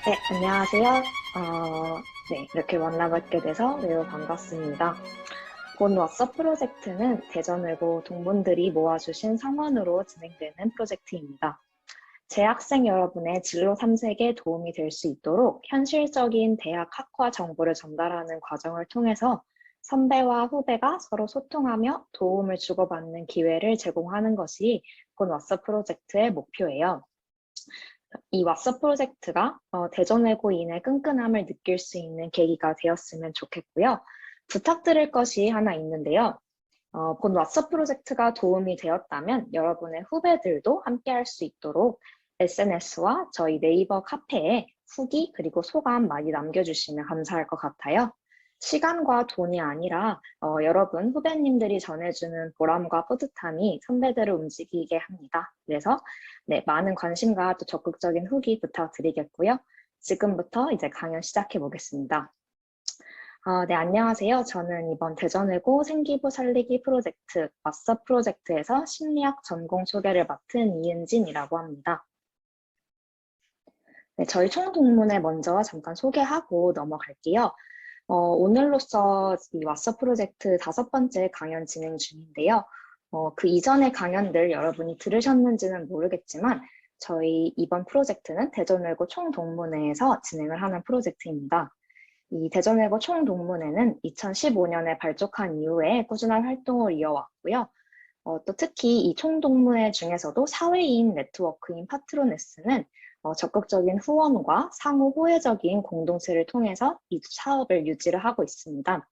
네, 안녕하세요. 네, 이렇게 만나뵙게 돼서 매우 반갑습니다. 본 왓썹 프로젝트는 대전외고 동문들이 모아주신 성원으로 진행되는 프로젝트입니다. 재학생 여러분의 진로 탐색에 도움이 될 수 있도록 현실적인 대학 학과 정보를 전달하는 과정을 통해서 선배와 후배가 서로 소통하며 도움을 주고받는 기회를 제공하는 것이 본 왓썹 프로젝트의 목표예요. 이 왓썹 프로젝트가 대전외고인의 끈끈함을 느낄 수 있는 계기가 되었으면 좋겠고요. 부탁드릴 것이 하나 있는데요. 본 왓썹 프로젝트가 도움이 되었다면 여러분의 후배들도 함께 할 수 있도록 SNS와 저희 네이버 카페에 후기 그리고 소감 많이 남겨주시면 감사할 것 같아요. 시간과 돈이 아니라 여러분 후배님들이 전해주는 보람과 뿌듯함이 선배들을 움직이게 합니다. 그래서 네, 많은 관심과 또 적극적인 후기 부탁드리겠고요. 지금부터 이제 강연 시작해 보겠습니다. 네, 안녕하세요. 저는 이번 대전외고 생기부 살리기 프로젝트, 왓썹 프로젝트에서 심리학 전공 소개를 맡은 이은진이라고 합니다. 네, 저희 총 동문회 먼저 잠깐 소개하고 넘어갈게요. 오늘로써 이 왓썹 프로젝트 5번째 강연 진행 중인데요. 그 이전의 강연들 여러분이 들으셨는지는 모르겠지만 저희 이번 프로젝트는 대전외고 총동문회에서 진행을 하는 프로젝트입니다. 이 대전외고 총동문회는 2015년에 발족한 이후에 꾸준한 활동을 이어왔고요. 또 특히 이 총동문회 중에서도 사회인 네트워크인 파트로네스는 적극적인 후원과 상호 호혜적인 공동체를 통해서 이 사업을 유지를 하고 있습니다.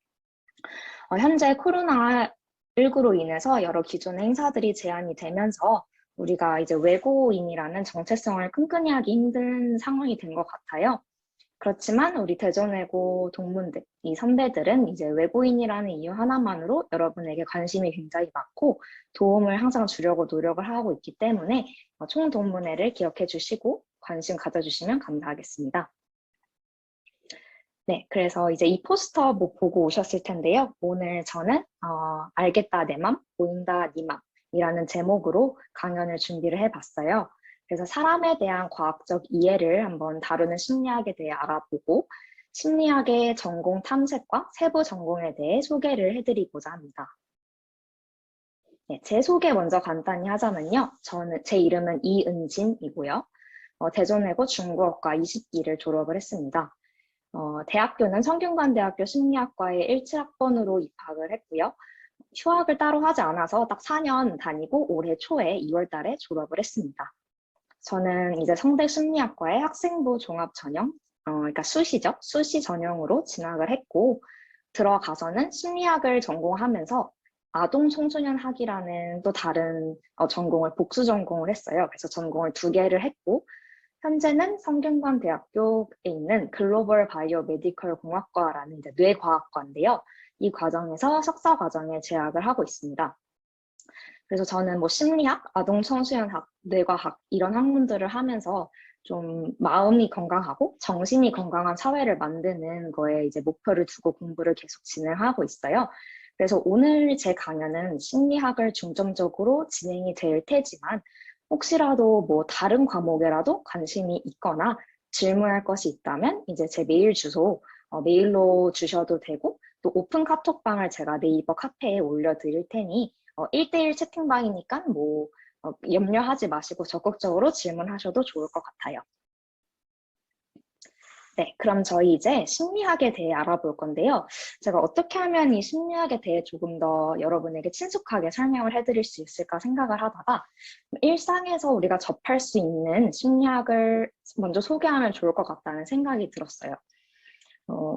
현재 코로나19로 인해서 여러 기존의 행사들이 제한이 되면서 우리가 이제 외고인이라는 정체성을 끈끈이 하기 힘든 상황이 된 것 같아요. 그렇지만 우리 대전외고 동문들, 이 선배들은 이제 외고인이라는 이유 하나만으로 여러분에게 관심이 굉장히 많고 도움을 항상 주려고 노력을 하고 있기 때문에 총동문회를 기억해 주시고 관심 가져주시면 감사하겠습니다. 네, 그래서 이제 이 포스터 뭐 보고 오셨을 텐데요. 오늘 저는 알겠다 내 맘, 보인다 니 맘이라는 제목으로 강연을 준비를 해봤어요. 그래서 사람에 대한 과학적 이해를 한번 다루는 심리학에 대해 알아보고 심리학의 전공 탐색과 세부 전공에 대해 소개를 해드리고자 합니다. 네, 제 소개 먼저 간단히 하자면요. 제 이름은 이은진이고요. 대전외고 중국어과 20기를 졸업을 했습니다. 대학교는 성균관대학교 심리학과에 17학번으로 입학을 했고요. 휴학을 따로 하지 않아서 딱 4년 다니고 올해 초에 2월 달에 졸업을 했습니다. 저는 이제 성대 심리학과의 학생부 종합 전형, 그러니까 수시죠. 수시 전형으로 진학을 했고 들어가서는 심리학을 전공하면서 아동 청소년 학이라는 또 다른 전공을 복수 전공을 했어요. 그래서 전공을 2개를 했고 현재는 성균관대학교에 있는 글로벌 바이오 메디컬 공학과라는 이제 뇌과학과인데요. 이 과정에서 석사 과정에 재학을 하고 있습니다. 그래서 저는 뭐 심리학, 아동 청소년학, 뇌과학 이런 학문들을 하면서 좀 마음이 건강하고 정신이 건강한 사회를 만드는 거에 이제 목표를 두고 공부를 계속 진행하고 있어요. 그래서 오늘 제 강연은 심리학을 중점적으로 진행이 될 테지만 혹시라도 뭐 다른 과목에라도 관심이 있거나 질문할 것이 있다면 이제 제 메일 주소 메일로 주셔도 되고 또 오픈 카톡방을 제가 네이버 카페에 올려드릴 테니 1대1 채팅방이니까 뭐 염려하지 마시고 적극적으로 질문하셔도 좋을 것 같아요. 네, 그럼 저희 이제 심리학에 대해 알아볼 건데요. 제가 어떻게 하면 이 심리학에 대해 조금 더 여러분에게 친숙하게 설명을 해드릴 수 있을까 생각을 하다가 일상에서 우리가 접할 수 있는 심리학을 먼저 소개하면 좋을 것 같다는 생각이 들었어요.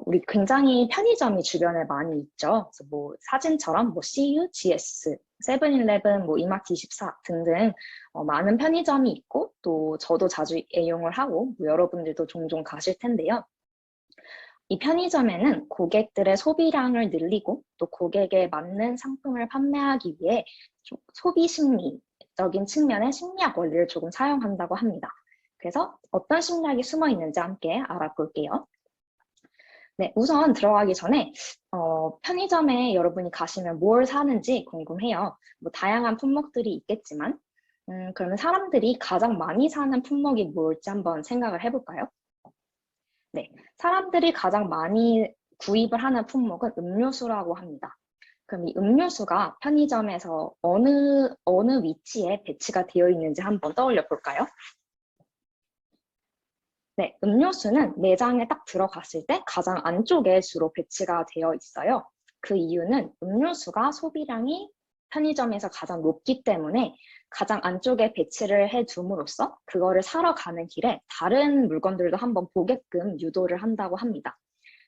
우리 굉장히 편의점이 주변에 많이 있죠. 그래서 뭐 사진처럼 뭐 CU, GS, 세븐일레븐, 뭐 이마트24 등등 많은 편의점이 있고 또 저도 자주 애용을 하고 뭐 여러분들도 종종 가실 텐데요. 이 편의점에는 고객들의 소비량을 늘리고 또 고객에 맞는 상품을 판매하기 위해 소비 심리적인 측면의 심리학 원리를 조금 사용한다고 합니다. 그래서 어떤 심리학이 숨어 있는지 함께 알아볼게요. 네, 우선 들어가기 전에 편의점에 여러분이 가시면 뭘 사는지 궁금해요. 뭐 다양한 품목들이 있겠지만 그러면 사람들이 가장 많이 사는 품목이 뭘지 한번 생각을 해볼까요? 네, 사람들이 가장 많이 구입을 하는 품목은 음료수라고 합니다. 그럼 이 음료수가 편의점에서 어느 위치에 배치가 되어 있는지 한번 떠올려 볼까요? 네, 음료수는 매장에 딱 들어갔을 때 가장 안쪽에 주로 배치가 되어 있어요. 그 이유는 음료수가 소비량이 편의점에서 가장 높기 때문에 가장 안쪽에 배치를 해 둠으로써 그거를 사러 가는 길에 다른 물건들도 한번 보게끔 유도를 한다고 합니다.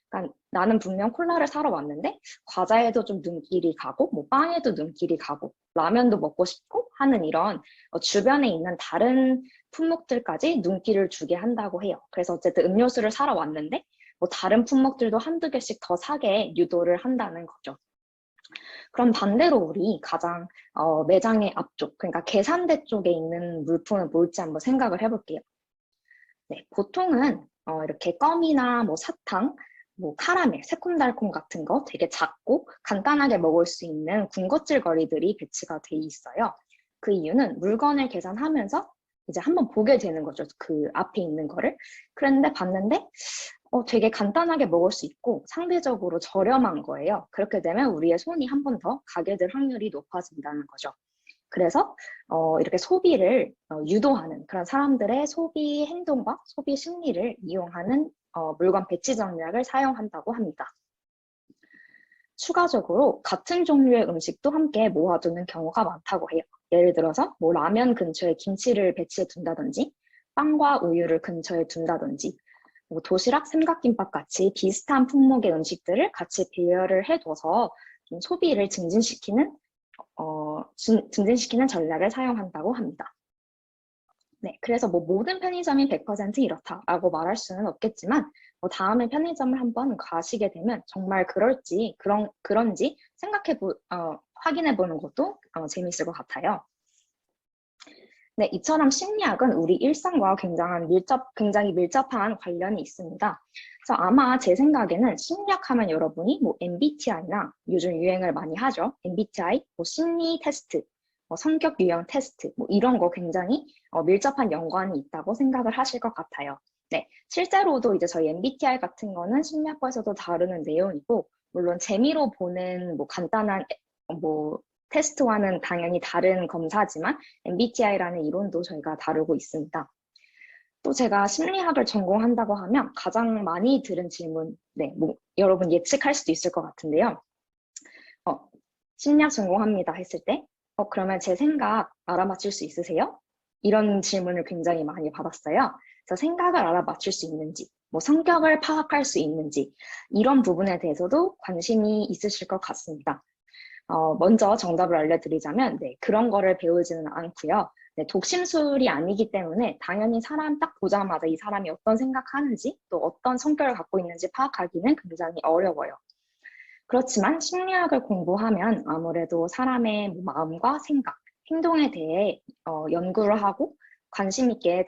그러니까 나는 분명 콜라를 사러 왔는데 과자에도 좀 눈길이 가고 뭐 빵에도 눈길이 가고 라면도 먹고 싶고 하는 이런 주변에 있는 다른 품목들까지 눈길을 주게 한다고 해요. 그래서 어쨌든 음료수를 사러 왔는데 뭐 다른 품목들도 한두 개씩 더 사게 유도를 한다는 거죠. 그럼 반대로 우리 가장 매장의 앞쪽, 그러니까 계산대 쪽에 있는 물품은 뭘지 한번 생각을 해볼게요. 네, 보통은 이렇게 껌이나 뭐 사탕, 뭐 카라멜, 새콤달콤 같은 거 되게 작고 간단하게 먹을 수 있는 군것질 거리들이 배치가 돼 있어요. 그 이유는 물건을 계산하면서 이제 한번 보게 되는 거죠. 그 앞에 있는 거를. 그런데 봤는데 되게 간단하게 먹을 수 있고 상대적으로 저렴한 거예요. 그렇게 되면 우리의 손이 한 번 더 가게 될 확률이 높아진다는 거죠. 그래서 이렇게 소비를 유도하는 그런 사람들의 소비 행동과 소비 심리를 이용하는 물건 배치 전략을 사용한다고 합니다. 추가적으로 같은 종류의 음식도 함께 모아두는 경우가 많다고 해요. 예를 들어서 뭐 라면 근처에 김치를 배치해 둔다든지 빵과 우유를 근처에 둔다든지 뭐 도시락, 삼각김밥 같이 비슷한 품목의 음식들을 같이 배열을 해둬서 좀 소비를 증진시키는 전략을 사용한다고 합니다. 네, 그래서 뭐 모든 편의점이 100% 이렇다라고 말할 수는 없겠지만 다음에 편의점을 한번 가시게 되면 정말 그런지 확인해 보는 것도 재밌을 것 같아요. 네, 이처럼 심리학은 우리 일상과 굉장히 밀접한 관련이 있습니다. 그래서 아마 제 생각에는 심리학 하면 여러분이 뭐 MBTI나 요즘 유행을 많이 하죠. MBTI, 뭐 심리 테스트, 뭐 성격 유형 테스트, 뭐 이런 거 굉장히 밀접한 연관이 있다고 생각을 하실 것 같아요. 네, 실제로도 이제 저희 MBTI 같은 거는 심리학과에서도 다루는 내용이고, 물론 재미로 보는 뭐 간단한 뭐 테스트와는 당연히 다른 검사지만 MBTI라는 이론도 저희가 다루고 있습니다. 또 제가 심리학을 전공한다고 하면 가장 많이 들은 질문, 네, 뭐 여러분 예측할 수도 있을 것 같은데요. 심리학 전공합니다 했을 때, 그러면 제 생각 알아맞힐 수 있으세요? 이런 질문을 굉장히 많이 받았어요. 그래서 생각을 알아맞힐 수 있는지, 뭐 성격을 파악할 수 있는지, 이런 부분에 대해서도 관심이 있으실 것 같습니다. 먼저 정답을 알려드리자면, 네, 그런 거를 배우지는 않고요. 네, 독심술이 아니기 때문에 당연히 사람 딱 보자마자 이 사람이 어떤 생각하는지 또 어떤 성격을 갖고 있는지 파악하기는 굉장히 어려워요. 그렇지만 심리학을 공부하면 아무래도 사람의 마음과 생각, 행동에 대해 연구를 하고 관심 있게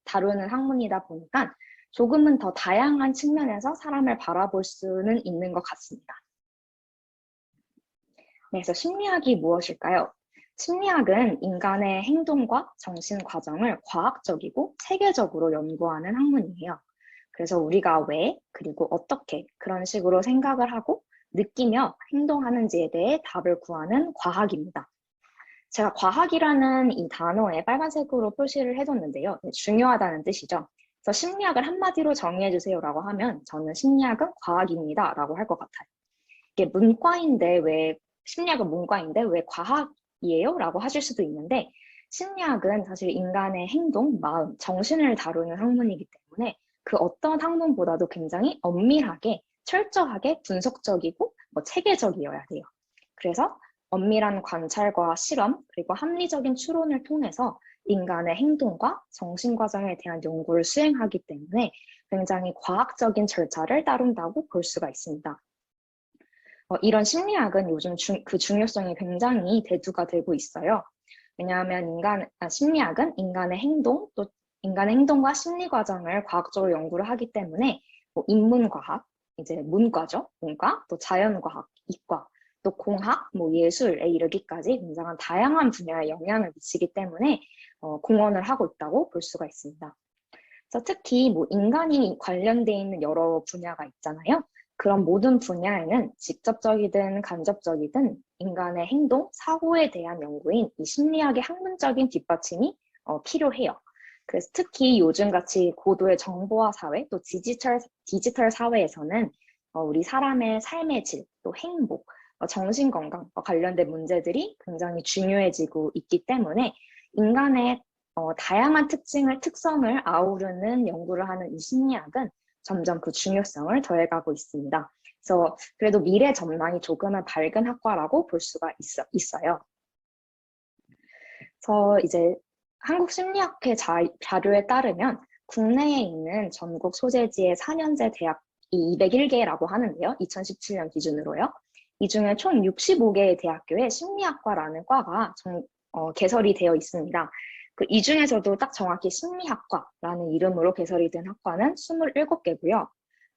다루는 학문이다 보니까 조금은 더 다양한 측면에서 사람을 바라볼 수는 있는 것 같습니다. 네, 그래서 심리학이 무엇일까요? 심리학은 인간의 행동과 정신 과정을 과학적이고 체계적으로 연구하는 학문이에요. 그래서 우리가 왜, 그리고 어떻게 그런 식으로 생각을 하고 느끼며 행동하는지에 대해 답을 구하는 과학입니다. 제가 과학이라는 이 단어에 빨간색으로 표시를 해뒀는데요. 네, 중요하다는 뜻이죠. 그래서 심리학을 한마디로 정의해주세요라고 하면 저는 심리학은 과학입니다라고 할 것 같아요. 이게 심리학은 문과인데 왜 과학이에요? 라고 하실 수도 있는데 심리학은 사실 인간의 행동, 마음, 정신을 다루는 학문이기 때문에 그 어떤 학문보다도 굉장히 엄밀하게, 철저하게 분석적이고 체계적이어야 돼요. 그래서 엄밀한 관찰과 실험, 그리고 합리적인 추론을 통해서 인간의 행동과 정신 과정에 대한 연구를 수행하기 때문에 굉장히 과학적인 절차를 따른다고 볼 수가 있습니다. 이런 심리학은 요즘 그 중요성이 굉장히 대두가 되고 있어요. 왜냐하면 심리학은 인간의 행동과 심리 과정을 과학적으로 연구를 하기 때문에 뭐 인문과학, 이제 문과죠, 문과, 또 자연과학, 이과, 또 공학, 뭐 예술에 이르기까지 굉장한 다양한 분야에 영향을 미치기 때문에 공헌을 하고 있다고 볼 수가 있습니다. 그래서 특히 뭐 인간이 관련돼 있는 여러 분야가 있잖아요. 그런 모든 분야에는 직접적이든 간접적이든 인간의 행동, 사고에 대한 연구인 이 심리학의 학문적인 뒷받침이 필요해요. 그래서 특히 요즘같이 고도의 정보화 사회, 또 디지털 사회에서는 우리 사람의 삶의 질, 또 행복, 정신건강과 관련된 문제들이 굉장히 중요해지고 있기 때문에 인간의 다양한 특성을 아우르는 연구를 하는 이 심리학은 점점 그 중요성을 더해가고 있습니다. 그래서 그래도 미래 전망이 조금은 밝은 학과라고 볼 수가 있어요. 그래서 이제 한국심리학회 자료에 따르면 국내에 있는 전국 소재지의 4년제 대학이 201개라고 하는데요. 2017년 기준으로요. 이 중에 총 65개의 대학교에 심리학과라는 과가 개설이 되어 있습니다. 이 중에서도 딱 정확히 심리학과라는 이름으로 개설이 된 학과는 27개고요.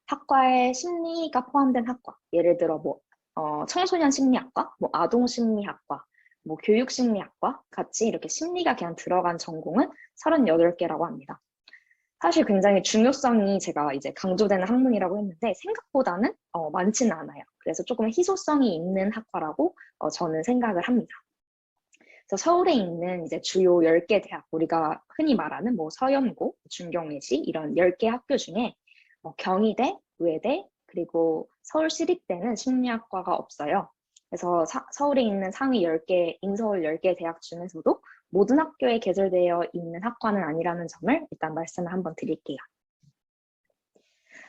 학과에 심리가 포함된 학과, 예를 들어 청소년 심리학과, 아동 심리학과, 교육 심리학과 같이 이렇게 심리가 그냥 들어간 전공은 38개라고 합니다. 사실 굉장히 중요성이 제가 이제 강조되는 학문이라고 했는데 생각보다는 많지는 않아요. 그래서 조금 희소성이 있는 학과라고 저는 생각을 합니다. 그래서 서울에 있는 이제 주요 10개 대학, 우리가 흔히 말하는 서연고, 중경외시 이런 10개 학교 중에 경희대, 의대, 그리고 서울시립대는 심리학과가 없어요. 그래서 서울에 있는 상위 10개, 인서울 10개 대학 중에서도 모든 학교에 개설되어 있는 학과는 아니라는 점을 일단 말씀을 한번 드릴게요.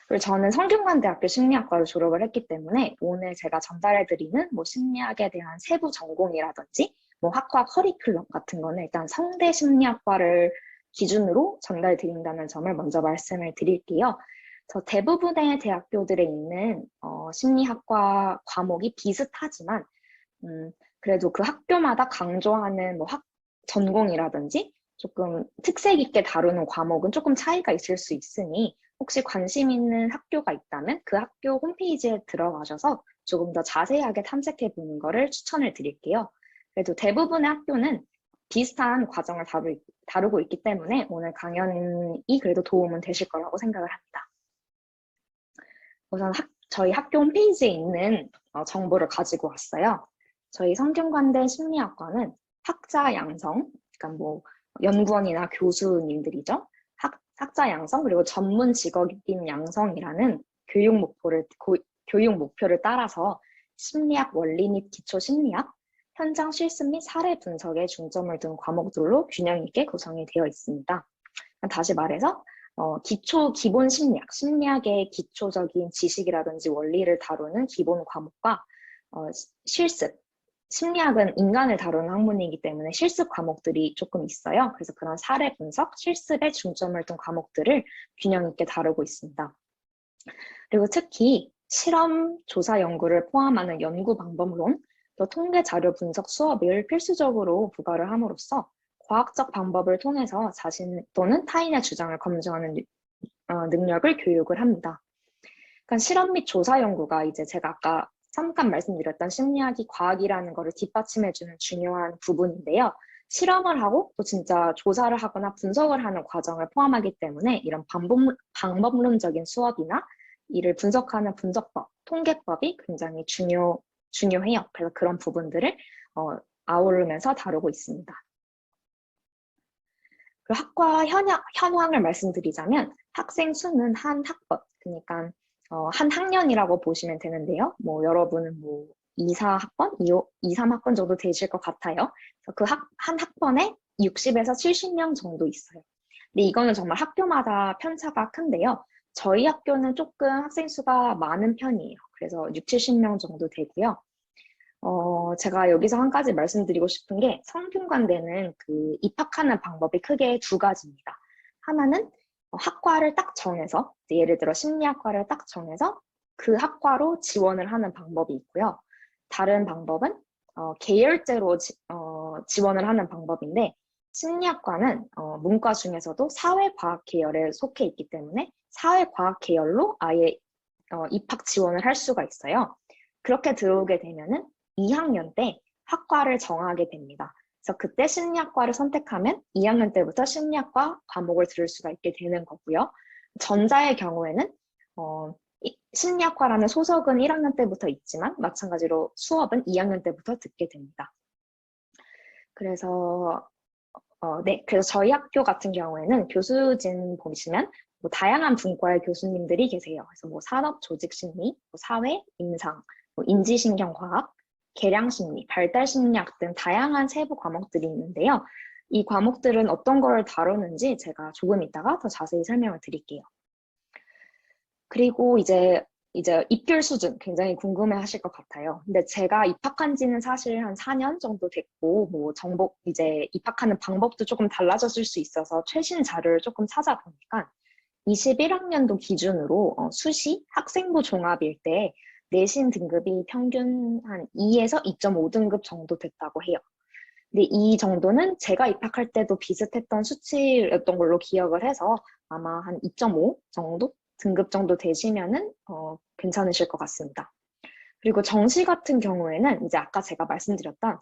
그리고 저는 성균관대학교 심리학과를 졸업을 했기 때문에 오늘 제가 전달해드리는 심리학에 대한 세부 전공이라든지 학과 커리큘럼 같은 거는 일단 성대 심리학과를 기준으로 전달드린다는 점을 먼저 말씀을 드릴게요. 대부분의 대학교들에 있는 심리학과 과목이 비슷하지만 그래도 그 학교마다 강조하는 전공이라든지 조금 특색 있게 다루는 과목은 조금 차이가 있을 수 있으니 혹시 관심 있는 학교가 있다면 그 학교 홈페이지에 들어가셔서 조금 더 자세하게 탐색해 보는 거를 추천을 드릴게요. 그래도 대부분의 학교는 비슷한 과정을 다루고 있기 때문에 오늘 강연이 그래도 도움은 되실 거라고 생각을 합니다. 우선 저희 학교 홈페이지에 있는 정보를 가지고 왔어요. 저희 성균관대 심리학과는 학자 양성, 그러니까 연구원이나 교수님들이죠. 학자 양성, 그리고 전문 직업인 양성이라는 교육 목표를 따라서 심리학 원리 및 기초 심리학, 현장 실습 및 사례 분석에 중점을 둔 과목들로 균형 있게 구성이 되어 있습니다. 다시 말해서 기본 심리학의 기초적인 지식이라든지 원리를 다루는 기본 과목과 실습, 심리학은 인간을 다루는 학문이기 때문에 실습 과목들이 조금 있어요. 그래서 그런 사례 분석, 실습에 중점을 둔 과목들을 균형 있게 다루고 있습니다. 그리고 특히 실험, 조사 연구를 포함하는 연구 방법론, 또 통계 자료 분석 수업을 필수적으로 부과를 함으로써 과학적 방법을 통해서 자신 또는 타인의 주장을 검증하는 능력을 교육을 합니다. 그러니까 실험 및 조사 연구가 이제 제가 아까 잠깐 말씀드렸던 심리학이 과학이라는 것을 뒷받침해주는 중요한 부분인데요. 실험을 하고 또 진짜 조사를 하거나 분석을 하는 과정을 포함하기 때문에 이런 방법론적인 수업이나 이를 분석하는 분석법, 통계법이 굉장히 중요해요. 그래서 그런 부분들을 아우르면서 다루고 있습니다. 그리고 학과 현황을 말씀드리자면 학생 수는 한 학번, 그러니까 한 학년이라고 보시면 되는데요. 여러분은 2, 4학번, 2, 3학번 정도 되실 것 같아요. 그래서 한 학번에 60에서 70명 정도 있어요. 근데 이거는 정말 학교마다 편차가 큰데요. 저희 학교는 조금 학생 수가 많은 편이에요. 그래서 6, 70명 정도 되고요. 제가 여기서 한 가지 말씀드리고 싶은 게 성균관대는 그 입학하는 방법이 크게 두 가지입니다. 하나는 학과를 딱 정해서, 예를 들어 심리학과를 딱 정해서 그 학과로 지원을 하는 방법이 있고요. 다른 방법은 계열제로 지원을 하는 방법인데 심리학과는 문과 중에서도 사회과학 계열에 속해 있기 때문에 사회과학 계열로 아예 입학 지원을 할 수가 있어요. 그렇게 들어오게 되면은 2학년 때 학과를 정하게 됩니다. 그래서 그때 심리학과를 선택하면 2학년 때부터 심리학과 과목을 들을 수가 있게 되는 거고요. 전자의 경우에는 심리학과라는 소속은 1학년 때부터 있지만 마찬가지로 수업은 2학년 때부터 듣게 됩니다. 그래서 그래서 저희 학교 같은 경우에는 교수진 보시면 뭐 다양한 분과의 교수님들이 계세요. 그래서 뭐 산업 조직심리, 뭐 사회, 임상, 뭐 인지신경과학, 계량심리, 발달심리학 등 다양한 세부 과목들이 있는데요. 이 과목들은 어떤 걸 다루는지 제가 조금 이따가 더 자세히 설명을 드릴게요. 그리고 이제 입결 수준 굉장히 궁금해 하실 것 같아요. 근데 제가 입학한 지는 사실 한 4년 정도 됐고, 뭐 이제 입학하는 방법도 조금 달라졌을 수 있어서 최신 자료를 조금 찾아보니까 21학년도 기준으로 수시 학생부 종합일 때 내신 등급이 평균 한 2에서 2.5등급 정도 됐다고 해요. 근데 이 정도는 제가 입학할 때도 비슷했던 수치였던 걸로 기억을 해서 아마 한 2.5 정도? 등급 정도 되시면은 괜찮으실 것 같습니다. 그리고 정시 같은 경우에는 이제 아까 제가 말씀드렸던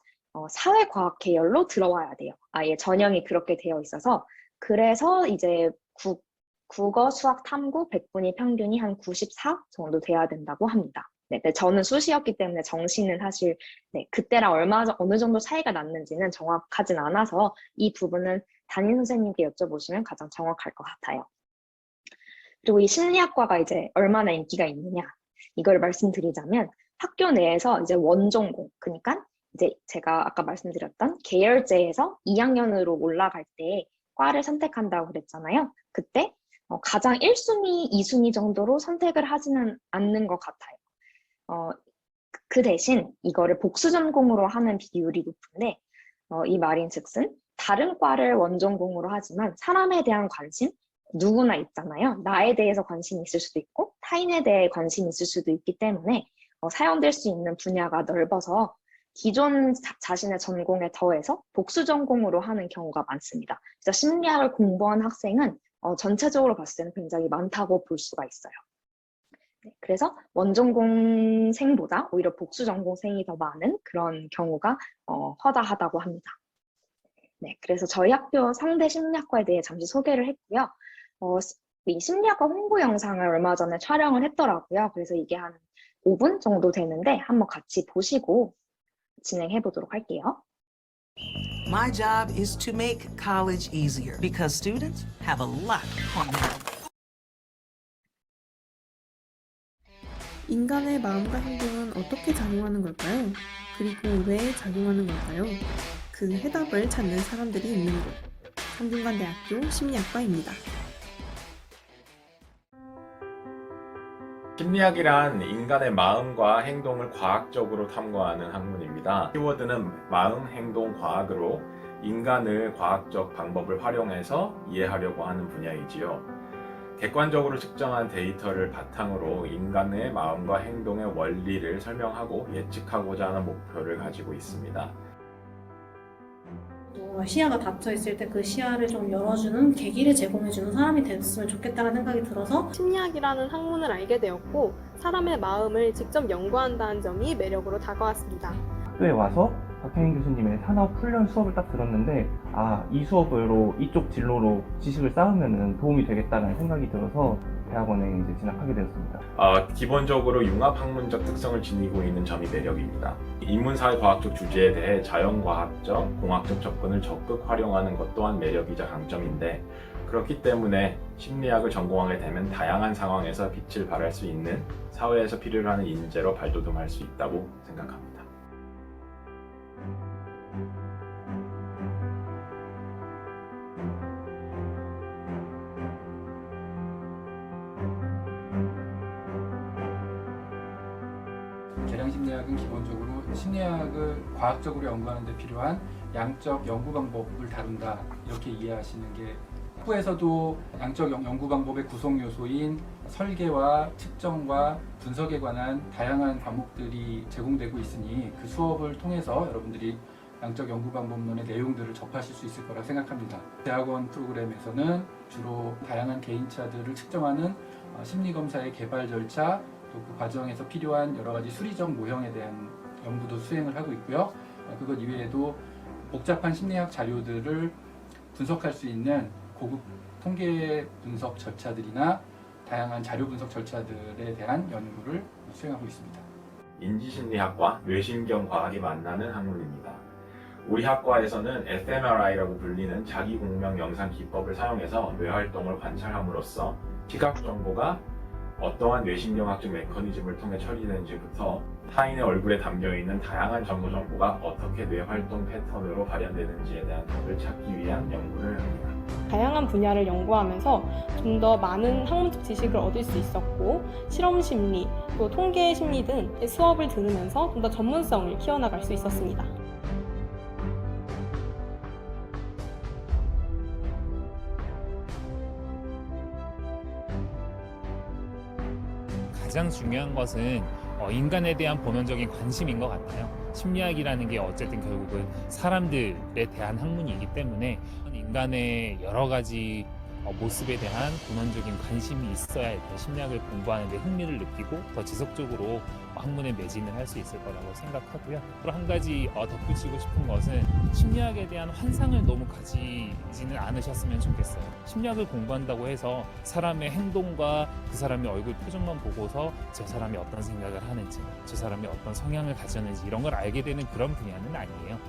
사회과학 계열로 들어와야 돼요. 아예 전형이 그렇게 되어 있어서 그래서 이제 국어, 수학, 탐구 100분위 평균이 한 94 정도 돼야 된다고 합니다. 네, 저는 수시였기 때문에 정시는 사실 그때랑 어느 정도 차이가 났는지는 정확하진 않아서 이 부분은 담임 선생님께 여쭤보시면 가장 정확할 것 같아요. 그리고 이 심리학과가 이제 얼마나 인기가 있느냐 이걸 말씀드리자면 학교 내에서 이제 원전공 그러니까 이제 제가 아까 말씀드렸던 계열제에서 2학년으로 올라갈 때 과를 선택한다고 그랬잖아요. 그때 가장 1순위, 2순위 정도로 선택을 하지는 않는 것 같아요. 그 대신 이거를 복수 전공으로 하는 비율이 높은데 이 말인즉슨 다른 과를 원전공으로 하지만 사람에 대한 관심 누구나 있잖아요. 나에 대해서 관심이 있을 수도 있고 타인에 대해 관심이 있을 수도 있기 때문에 사용될 수 있는 분야가 넓어서 기존 자신의 전공에 더해서 복수 전공으로 하는 경우가 많습니다. 그래서 심리학을 공부한 학생은 전체적으로 봤을 때는 굉장히 많다고 볼 수가 있어요. 그래서 원전공생보다 오히려 복수 전공생이 더 많은 그런 경우가 허다하다고 합니다. 네, 그래서 저희 학교 상대 심리학과에 대해 잠시 소개를 했고요. 이 심리학과 홍보 영상을 얼마 전에 촬영을 했더라고요. 그래서 이게 한 5분 정도 되는데 한번 같이 보시고 진행해 보도록 할게요. My job is to make college easier because students have a lot on them. 인간의 마음과 행동은 어떻게 작용하는 걸까요? 그리고 왜 작용하는 걸까요? 그 해답을 찾는 사람들이 있는 곳, 성균관대학교 심리학과입니다. 심리학이란 인간의 마음과 행동을 과학적으로 탐구하는 학문입니다. 키워드는 마음, 행동, 과학으로 인간을 과학적 방법을 활용해서 이해하려고 하는 분야이지요. 객관적으로 측정한 데이터를 바탕으로 인간의 마음과 행동의 원리를 설명하고 예측하고자 하는 목표를 가지고 있습니다. 시야가 닫혀 있을 때 그 시야를 좀 열어주는 계기를 제공해주는 사람이 됐으면 좋겠다는 생각이 들어서 심리학이라는 학문을 알게 되었고 사람의 마음을 직접 연구한다는 점이 매력으로 다가왔습니다. 학교에 와서 박혜인 교수님의 산업 훈련 수업을 딱 들었는데 이 수업으로 이쪽 진로로 지식을 쌓으면 도움이 되겠다는 생각이 들어서 대학원에 이제 진학하게 되었습니다. 기본적으로 융합학문적 특성을 지니고 있는 점이 매력입니다. 인문사회과학적 주제에 대해 자연과학적, 공학적 접근을 적극 활용하는 것 또한 매력이자 강점인데 그렇기 때문에 심리학을 전공하게 되면 다양한 상황에서 빛을 발할 수 있는 사회에서 필요로 하는 인재로 발돋움할 수 있다고 생각합니다. 계량심리학은 기본적으로 심리학을 과학적으로 연구하는 데 필요한 양적 연구 방법을 다룬다 이렇게 이해하시는 게 학부에서도 양적 연구 방법의 구성 요소인 설계와 측정과 분석에 관한 다양한 과목들이 제공되고 있으니 그 수업을 통해서 여러분들이 양적 연구 방법론의 내용들을 접하실 수 있을 거라 생각합니다. 대학원 프로그램에서는 주로 다양한 개인차들을 측정하는 심리검사의 개발 절차 또 그 과정에서 필요한 여러 가지 수리적 모형에 대한 연구도 수행을 하고 있고요. 그것 이외에도 복잡한 심리학 자료들을 분석할 수 있는 고급 통계 분석 절차들이나 다양한 자료 분석 절차들에 대한 연구를 수행하고 있습니다. 인지심리학과 뇌신경과학이 만나는 학문입니다. 우리 학과에서는 fMRI라고 불리는 자기공명 영상 기법을 사용해서 뇌활동을 관찰함으로써 시각 정보가 어떠한 뇌신경학적 메커니즘을 통해 처리되는지부터 타인의 얼굴에 담겨있는 다양한 정보가 어떻게 뇌활동 패턴으로 발현되는지에 대한 답을 찾기 위한 연구를 합니다. 다양한 분야를 연구하면서 좀 더 많은 학문적 지식을 얻을 수 있었고 실험 심리, 또 통계 심리 등 수업을 들으면서 좀 더 전문성을 키워나갈 수 있었습니다. 가장 중요한 것은 인간에 대한 본원적인 관심인 것 같아요. 심리학이라는 게 어쨌든 결국은 사람들에 대한 학문이기 때문에 인간의 여러 가지 모습에 대한 본원적인 관심이 있어야 심리학을 공부하는 데 흥미를 느끼고 더 지속적으로 학문에 매진을 할 수 있을 거라고 생각하고요. 또 한 가지 덧붙이고 싶은 것은 심리학에 대한 환상을 너무 가지지는 않으셨으면 좋겠어요. 심리학을 공부한다고 해서 사람의 행동과 그 사람의 얼굴 표정만 보고서 저 사람이 어떤 생각을 하는지, 저 사람이 어떤 성향을 가졌는지 이런 걸 알게 되는 그런 분야는 아니에요.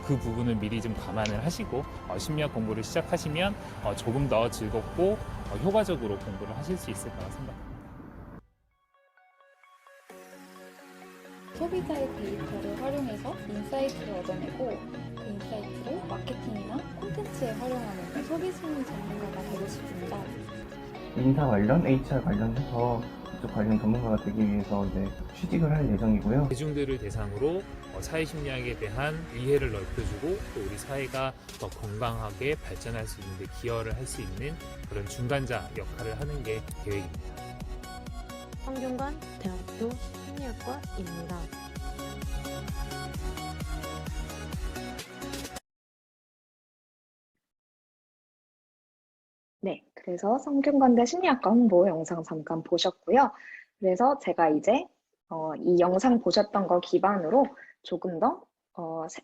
그 부분을 미리 좀 감안을 하시고 심리학 공부를 시작하시면 조금 더 즐겁고 효과적으로 공부를 하실 수 있을 거라 생각합니다. 소비자의 데이터를 활용해서 인사이트를 얻어내고 그 인사이트를 마케팅이나 콘텐츠에 활용하는 소비 심리 전문가가 되고 싶습니다. 인사 관련, HR 관련해서 이쪽 관련 전문가가 되기 위해서 이제 취직을 할 예정이고요. 대중들을 대상으로 사회심리학에 대한 이해를 넓혀주고 또 우리 사회가 더 건강하게 발전할 수 있는 데 기여를 할 수 있는 그런 중간자 역할을 하는 게 계획입니다. 성균관 대학교 심리학과입니다. 네, 그래서 성균관대 심리학과 홍보 영상 잠깐 보셨고요. 그래서 제가 이제 이 영상 보셨던 거 기반으로 조금 더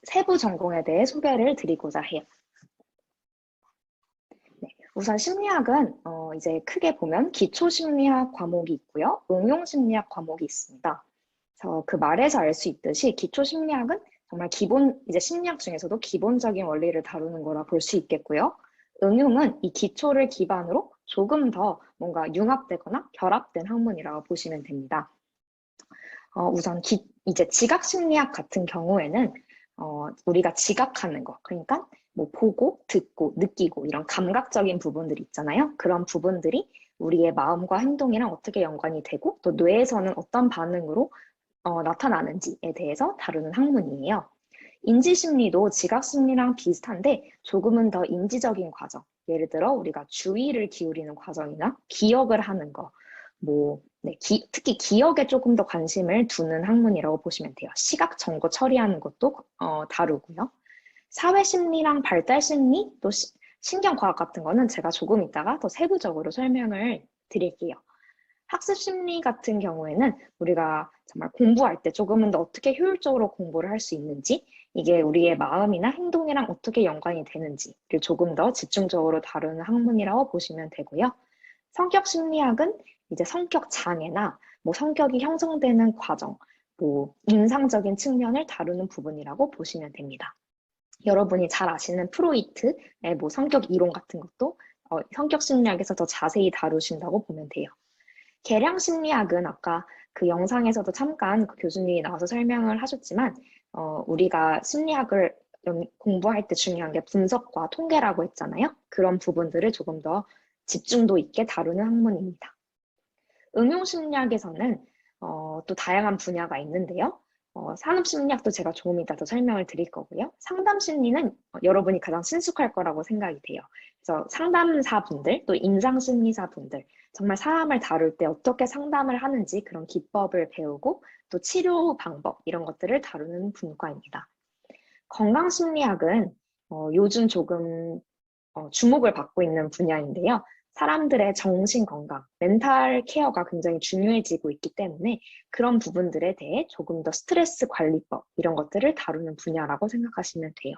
세부 전공에 대해 소개를 드리고자 해요. 네, 우선 심리학은 이제 크게 보면 기초 심리학 과목이 있고요, 응용 심리학 과목이 있습니다. 그래서 그 말에서 알 수 있듯이 기초 심리학은 정말 이제 심리학 중에서도 기본적인 원리를 다루는 거라 볼 수 있겠고요. 응용은 이 기초를 기반으로 조금 더 뭔가 융합되거나 결합된 학문이라고 보시면 됩니다. 우선 이제 지각심리학 같은 경우에는 우리가 지각하는 거, 그러니까 뭐 보고, 듣고, 느끼고 이런 감각적인 부분들 있잖아요. 그런 부분들이 우리의 마음과 행동이랑 어떻게 연관이 되고 또 뇌에서는 어떤 반응으로 나타나는지에 대해서 다루는 학문이에요. 인지심리도 지각심리랑 비슷한데 조금은 더 인지적인 과정, 예를 들어 우리가 주의를 기울이는 과정이나 기억을 하는 거, 특히 기억에 조금 더 관심을 두는 학문이라고 보시면 돼요. 시각 정보 처리하는 것도 다루고요. 사회심리랑 발달심리, 또 신경과학 같은 거는 제가 조금 이따가 더 세부적으로 설명을 드릴게요. 학습심리 같은 경우에는 우리가 정말 공부할 때 조금은 더 어떻게 효율적으로 공부를 할 수 있는지, 이게 우리의 마음이나 행동이랑 어떻게 연관이 되는지를 조금 더 집중적으로 다루는 학문이라고 보시면 되고요. 성격심리학은 이제 성격 장애나 성격이 형성되는 과정, 임상적인 측면을 다루는 부분이라고 보시면 됩니다. 여러분이 잘 아시는 프로이트의 성격 이론 같은 것도 성격심리학에서 더 자세히 다루신다고 보면 돼요. 계량심리학은 아까 그 영상에서도 잠깐 그 교수님이 나와서 설명을 하셨지만 우리가 심리학을 공부할 때 중요한 게 분석과 통계라고 했잖아요. 그런 부분들을 조금 더 집중도 있게 다루는 학문입니다. 응용심리학에서는 또 다양한 분야가 있는데요. 산업심리학도 제가 조금 이따 더 설명을 드릴 거고요. 상담심리는 여러분이 가장 친숙할 거라고 생각이 돼요. 그래서 상담사분들, 또 임상심리사분들, 정말 사람을 다룰 때 어떻게 상담을 하는지 그런 기법을 배우고 또 치료 방법 이런 것들을 다루는 분과입니다. 건강심리학은 요즘 조금 주목을 받고 있는 분야인데요. 사람들의 정신 건강, 멘탈 케어가 굉장히 중요해지고 있기 때문에 그런 부분들에 대해 조금 더 스트레스 관리법 이런 것들을 다루는 분야라고 생각하시면 돼요.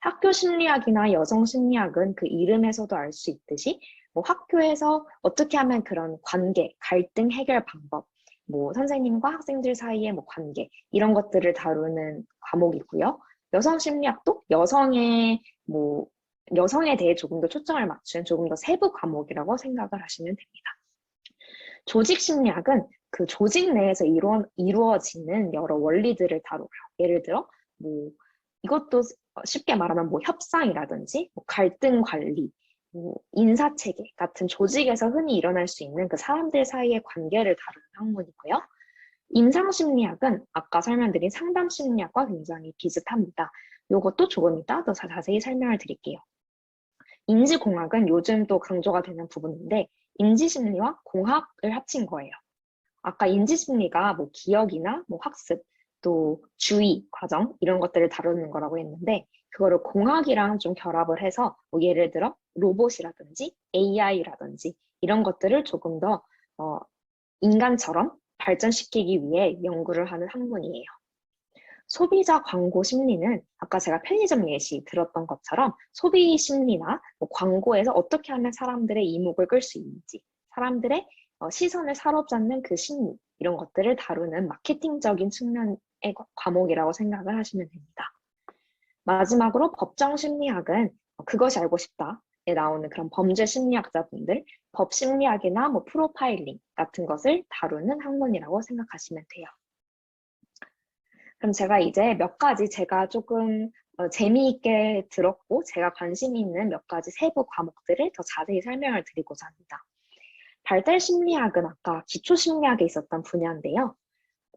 학교 심리학이나 여성 심리학은 그 이름에서도 알 수 있듯이 뭐 학교에서 어떻게 하면 그런 관계, 갈등 해결 방법, 뭐 선생님과 학생들 사이의 뭐 관계 이런 것들을 다루는 과목이고요. 여성 심리학도 여성에 대해 조금 더 초점을 맞춘 조금 더 세부 과목이라고 생각을 하시면 됩니다. 조직 심리학은 그 조직 내에서 이루어지는 여러 원리들을 다뤄요. 예를 들어 뭐 이것도 쉽게 말하면 뭐 협상이라든지 뭐 갈등 관리, 뭐 인사체계 같은 조직에서 흔히 일어날 수 있는 그 사람들 사이의 관계를 다루는 학문이고요. 임상심리학은 아까 설명드린 상담심리학과 굉장히 비슷합니다. 이것도 조금 이따 더 자세히 설명을 드릴게요. 인지공학은 요즘 또 강조가 되는 부분인데 인지심리와 공학을 합친 거예요. 아까 인지심리가 뭐 기억이나 뭐 학습, 또 주의, 과정 이런 것들을 다루는 거라고 했는데 그거를 공학이랑 좀 결합을 해서 뭐 예를 들어 로봇이라든지 AI라든지 이런 것들을 조금 더 인간처럼 발전시키기 위해 연구를 하는 학문이에요. 소비자 광고 심리는 아까 제가 편의점 예시 들었던 것처럼 소비 심리나 뭐 광고에서 어떻게 하면 사람들의 이목을 끌 수 있는지, 사람들의 시선을 사로잡는 그 심리 이런 것들을 다루는 마케팅적인 측면의 과목이라고 생각을 하시면 됩니다. 마지막으로 법정 심리학은 그것이 알고 싶다에 나오는 그런 범죄 심리학자분들, 법 심리학이나 뭐 프로파일링 같은 것을 다루는 학문이라고 생각하시면 돼요. 그럼 제가 이제 몇 가지 제가 조금 재미있게 들었고 제가 관심 있는 몇 가지 세부 과목들을 더 자세히 설명을 드리고자 합니다. 발달 심리학은 아까 기초 심리학에 있었던 분야인데요.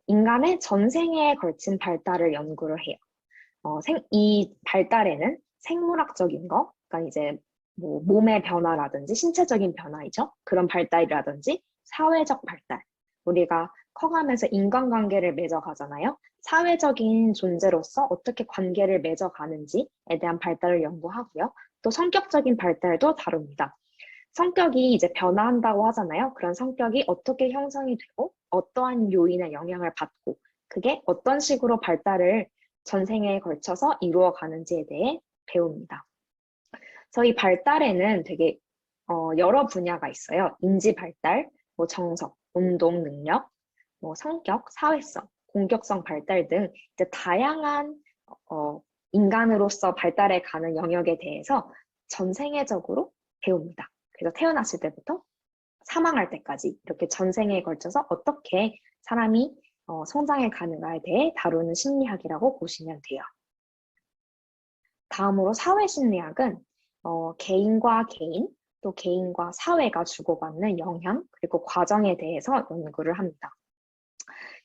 인간의 전생에 걸친 발달을 연구를 해요. 이 발달에는 생물학적인 거, 그러니까 이제 뭐 몸의 변화라든지 신체적인 변화이죠. 그런 발달이라든지 사회적 발달, 우리가 커가면서 인간관계를 맺어가잖아요. 사회적인 존재로서 어떻게 관계를 맺어가는지에 대한 발달을 연구하고요. 또 성격적인 발달도 다룹니다. 성격이 이제 변화한다고 하잖아요. 그런 성격이 어떻게 형성이 되고 어떠한 요인의 영향을 받고 그게 어떤 식으로 발달을 전생에 걸쳐서 이루어 가는지에 대해 배웁니다. 저희 발달에는 되게 여러 분야가 있어요. 인지 발달, 뭐 정석, 운동 능력, 뭐 성격, 사회성, 공격성 발달 등 이제 다양한 인간으로서 발달해 가는 영역에 대해서 전생애적으로 배웁니다. 그래서 태어났을 때부터 사망할 때까지 이렇게 전생에 걸쳐서 어떻게 사람이 성장해 가는가에 대해 다루는 심리학이라고 보시면 돼요. 다음으로 사회심리학은 개인과 개인, 또 개인과 사회가 주고받는 영향, 그리고 과정에 대해서 연구를 합니다.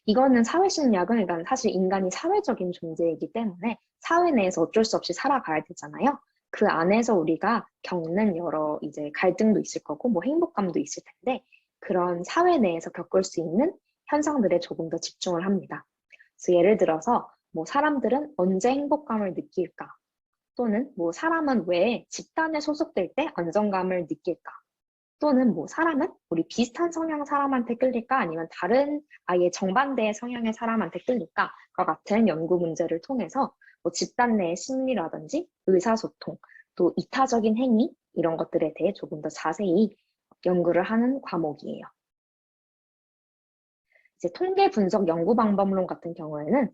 이거는 사회심리학은 일단 사실 인간이 사회적인 존재이기 때문에 사회 내에서 어쩔 수 없이 살아가야 되잖아요. 그 안에서 우리가 겪는 여러 이제 갈등도 있을 거고 뭐 행복감도 있을 텐데 그런 사회 내에서 겪을 수 있는 현상들에 조금 더 집중을 합니다. 그래서 예를 들어서 뭐 사람들은 언제 행복감을 느낄까? 또는 뭐 사람은 왜 집단에 소속될 때 안정감을 느낄까? 또는 뭐 사람은 우리 비슷한 성향 사람한테 끌릴까? 아니면 다른 아예 정반대의 성향의 사람한테 끌릴까? 과 같은 연구 문제를 통해서 뭐 집단 내의 심리라든지 의사소통, 또 이타적인 행위 이런 것들에 대해 조금 더 자세히 연구를 하는 과목이에요. 이제 통계 분석 연구 방법론 같은 경우에는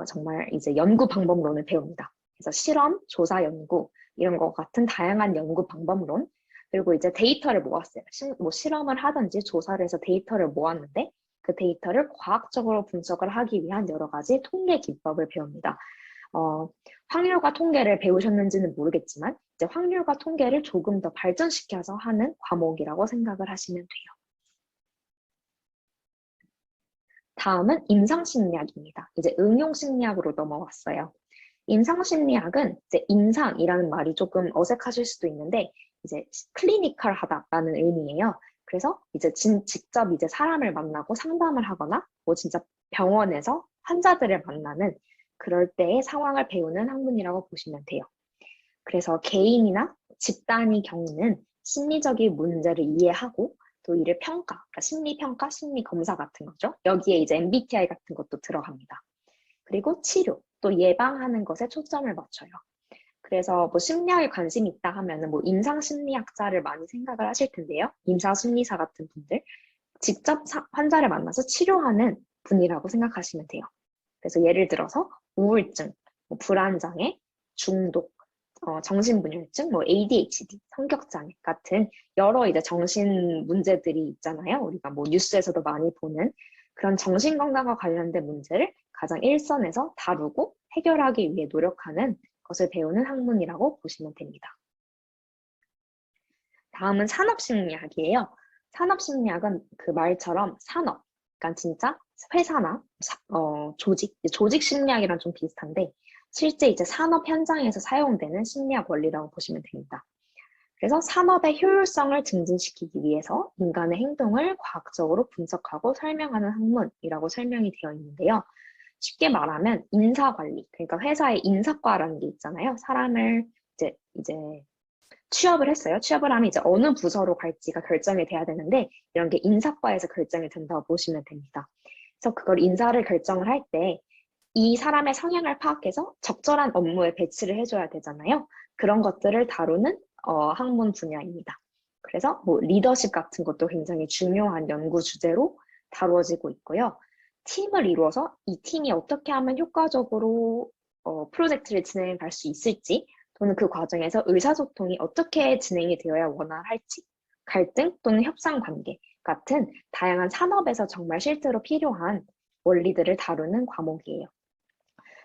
정말 이제 연구 방법론을 배웁니다. 그래서 실험, 조사 연구 이런 것 같은 다양한 연구 방법론 그리고 이제 데이터를 모았어요. 뭐 실험을 하든지 조사를 해서 데이터를 모았는데 그 데이터를 과학적으로 분석을 하기 위한 여러 가지 통계 기법을 배웁니다. 확률과 통계를 배우셨는지는 모르겠지만 이제 확률과 통계를 조금 더 발전시켜서 하는 과목이라고 생각을 하시면 돼요. 다음은 임상심리학입니다. 이제 응용심리학으로 넘어왔어요. 임상심리학은 이제 임상이라는 말이 조금 어색하실 수도 있는데 이제 클리니컬하다라는 의미예요. 그래서 이제 직접 이제 사람을 만나고 상담을 하거나 뭐 진짜 병원에서 환자들을 만나는 그럴 때의 상황을 배우는 학문이라고 보시면 돼요. 그래서 개인이나 집단이 겪는 심리적인 문제를 이해하고 또 이를 평가, 그러니까 심리평가, 심리검사 같은 거죠. 여기에 이제 MBTI 같은 것도 들어갑니다. 그리고 치료, 또 예방하는 것에 초점을 맞춰요. 그래서 뭐 심리학에 관심이 있다 하면은 뭐 임상심리학자를 많이 생각을 하실 텐데요. 임상심리사 같은 분들. 직접 환자를 만나서 치료하는 분이라고 생각하시면 돼요. 그래서 예를 들어서 우울증, 뭐 불안장애, 중독, 정신분열증, 뭐 ADHD, 성격장애 같은 여러 이제 정신 문제들이 있잖아요. 우리가 뭐 뉴스에서도 많이 보는 그런 정신건강과 관련된 문제를 가장 일선에서 다루고 해결하기 위해 노력하는 것을 배우는 학문이라고 보시면 됩니다. 다음은 산업심리학이에요. 산업심리학은 그 말처럼 산업, 그러니까 진짜 회사나 조직 심리학이랑 좀 비슷한데 실제 이제 산업 현장에서 사용되는 심리학 원리라고 보시면 됩니다. 그래서 산업의 효율성을 증진시키기 위해서 인간의 행동을 과학적으로 분석하고 설명하는 학문이라고 설명이 되어 있는데요. 쉽게 말하면 인사관리, 그러니까 회사의 인사과라는 게 있잖아요. 사람을 이제 취업을 했어요. 취업을 하면 이제 어느 부서로 갈지가 결정이 돼야 되는데 이런 게 인사과에서 결정이 된다고 보시면 됩니다. 그래서 그걸 인사를 결정을 할 때 이 사람의 성향을 파악해서 적절한 업무에 배치를 해줘야 되잖아요. 그런 것들을 다루는 학문 분야입니다. 그래서 뭐 리더십 같은 것도 굉장히 중요한 연구 주제로 다루어지고 있고요. 팀을 이루어서 이 팀이 어떻게 하면 효과적으로 프로젝트를 진행해 갈 수 있을지 또는 그 과정에서 의사소통이 어떻게 진행이 되어야 원활할지, 갈등 또는 협상관계 같은 다양한 산업에서 정말 실제로 필요한 원리들을 다루는 과목이에요.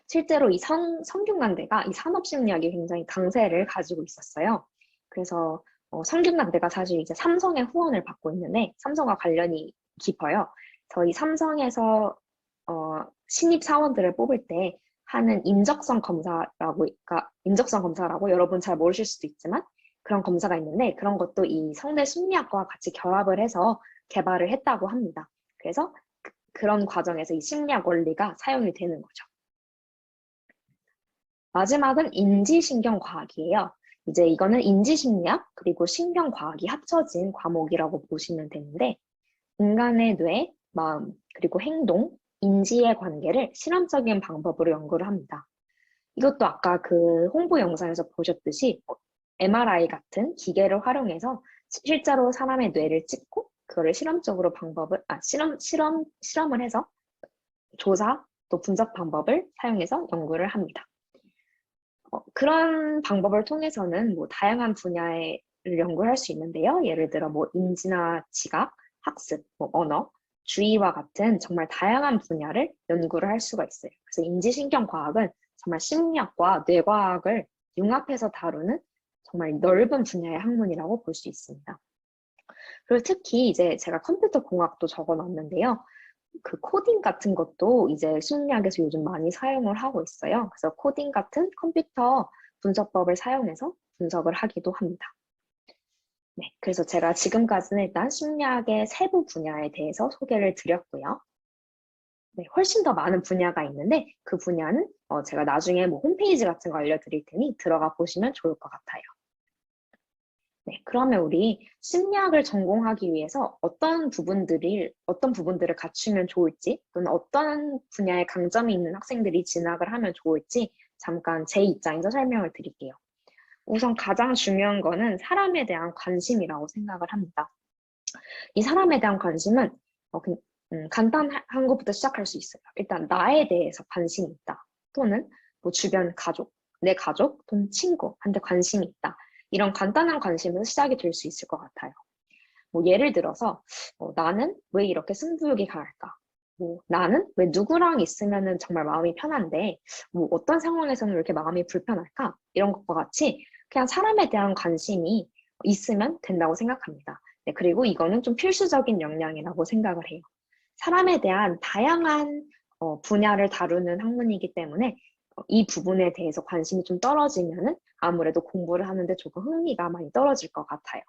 실제로 이 성균관대가 이 산업심리학이 굉장히 강세를 가지고 있었어요. 그래서 성균관대가 사실 이제 삼성의 후원을 받고 있는데 삼성과 관련이 깊어요. 저희 삼성에서 신입 사원들을 뽑을 때 하는 인적성 검사라고 여러분 잘 모르실 수도 있지만 그런 검사가 있는데 그런 것도 이 성대 심리학과 같이 결합을 해서 개발을 했다고 합니다. 그래서 그런 과정에서 이 심리학 원리가 사용이 되는 거죠. 마지막은 인지신경과학이에요. 이제 이거는 인지심리학 그리고 신경과학이 합쳐진 과목이라고 보시면 되는데 인간의 뇌, 마음, 그리고 행동, 인지의 관계를 실험적인 방법으로 연구를 합니다. 이것도 아까 그 홍보 영상에서 보셨듯이 MRI 같은 기계를 활용해서 실제로 사람의 뇌를 찍고 그거를 실험적으로 실험을 해서 조사 또 분석 방법을 사용해서 연구를 합니다. 그런 방법을 통해서는 뭐 다양한 분야를 연구할 수 있는데요. 예를 들어 뭐 인지나 지각, 학습, 뭐 언어, 주의와 같은 정말 다양한 분야를 연구를 할 수가 있어요. 그래서 인지신경과학은 정말 심리학과 뇌과학을 융합해서 다루는 정말 넓은 분야의 학문이라고 볼 수 있습니다. 그리고 특히 이제 제가 컴퓨터 공학도 적어놨는데요. 그 코딩 같은 것도 이제 심리학에서 요즘 많이 사용을 하고 있어요. 그래서 코딩 같은 컴퓨터 분석법을 사용해서 분석을 하기도 합니다. 네, 그래서 제가 지금까지는 일단 심리학의 세부 분야에 대해서 소개를 드렸고요. 네, 훨씬 더 많은 분야가 있는데 그 분야는 제가 나중에 뭐 홈페이지 같은 거 알려드릴 테니 들어가 보시면 좋을 것 같아요. 네, 그러면 우리 심리학을 전공하기 위해서 어떤 부분들을 갖추면 좋을지 또는 어떤 분야에 강점이 있는 학생들이 진학을 하면 좋을지 잠깐 제 입장에서 설명을 드릴게요. 우선 가장 중요한 거는 사람에 대한 관심이라고 생각을 합니다. 이 사람에 대한 관심은 간단한 것부터 시작할 수 있어요. 일단 나에 대해서 관심이 있다. 또는 뭐 주변 가족, 내 가족 또는 친구한테 관심이 있다. 이런 간단한 관심에서 시작이 될 수 있을 것 같아요. 뭐 예를 들어서 나는 왜 이렇게 승부욕이 강할까? 뭐 나는 왜 누구랑 있으면은 정말 마음이 편한데 뭐 어떤 상황에서는 왜 이렇게 마음이 불편할까? 이런 것과 같이 그냥 사람에 대한 관심이 있으면 된다고 생각합니다. 네, 그리고 이거는 좀 필수적인 역량이라고 생각을 해요. 사람에 대한 다양한 분야를 다루는 학문이기 때문에 이 부분에 대해서 관심이 좀 떨어지면은 아무래도 공부를 하는데 조금 흥미가 많이 떨어질 것 같아요.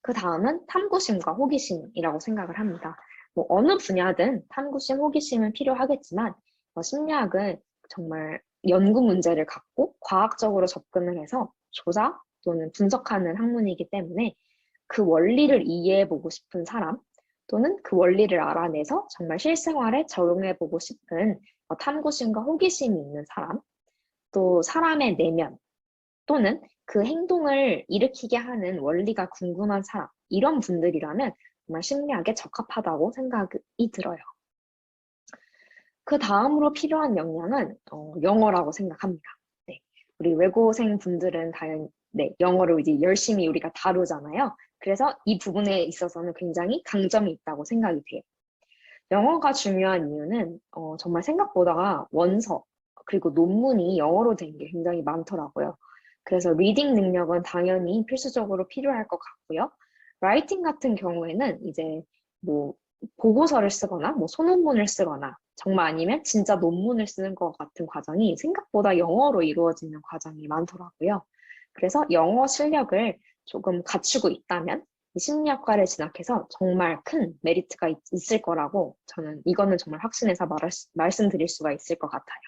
그 다음은 탐구심과 호기심이라고 생각을 합니다. 뭐 어느 분야든 탐구심, 호기심은 필요하겠지만 심리학은 정말 연구 문제를 갖고 과학적으로 접근을 해서 조사 또는 분석하는 학문이기 때문에 그 원리를 이해해보고 싶은 사람 또는 그 원리를 알아내서 정말 실생활에 적용해보고 싶은 탐구심과 호기심이 있는 사람 또 사람의 내면 또는 그 행동을 일으키게 하는 원리가 궁금한 사람, 이런 분들이라면 정말 심리학에 적합하다고 생각이 들어요. 그 다음으로 필요한 역량은 영어라고 생각합니다. 네, 우리 외고생 분들은 당연히 영어를 이제 열심히 우리가 다루잖아요. 그래서 이 부분에 있어서는 굉장히 강점이 있다고 생각이 돼요. 영어가 중요한 이유는 정말 생각보다 원서 그리고 논문이 영어로 된 게 굉장히 많더라고요. 그래서 리딩 능력은 당연히 필수적으로 필요할 것 같고요. 라이팅 같은 경우에는 이제 뭐 보고서를 쓰거나 뭐 소논문을 쓰거나 정말 아니면 진짜 논문을 쓰는 것 같은 과정이 생각보다 영어로 이루어지는 과정이 많더라고요. 그래서 영어 실력을 조금 갖추고 있다면 이 심리학과를 진학해서 정말 큰 메리트가 있을 거라고 저는 이거는 정말 확신해서 말씀드릴 수가 있을 것 같아요.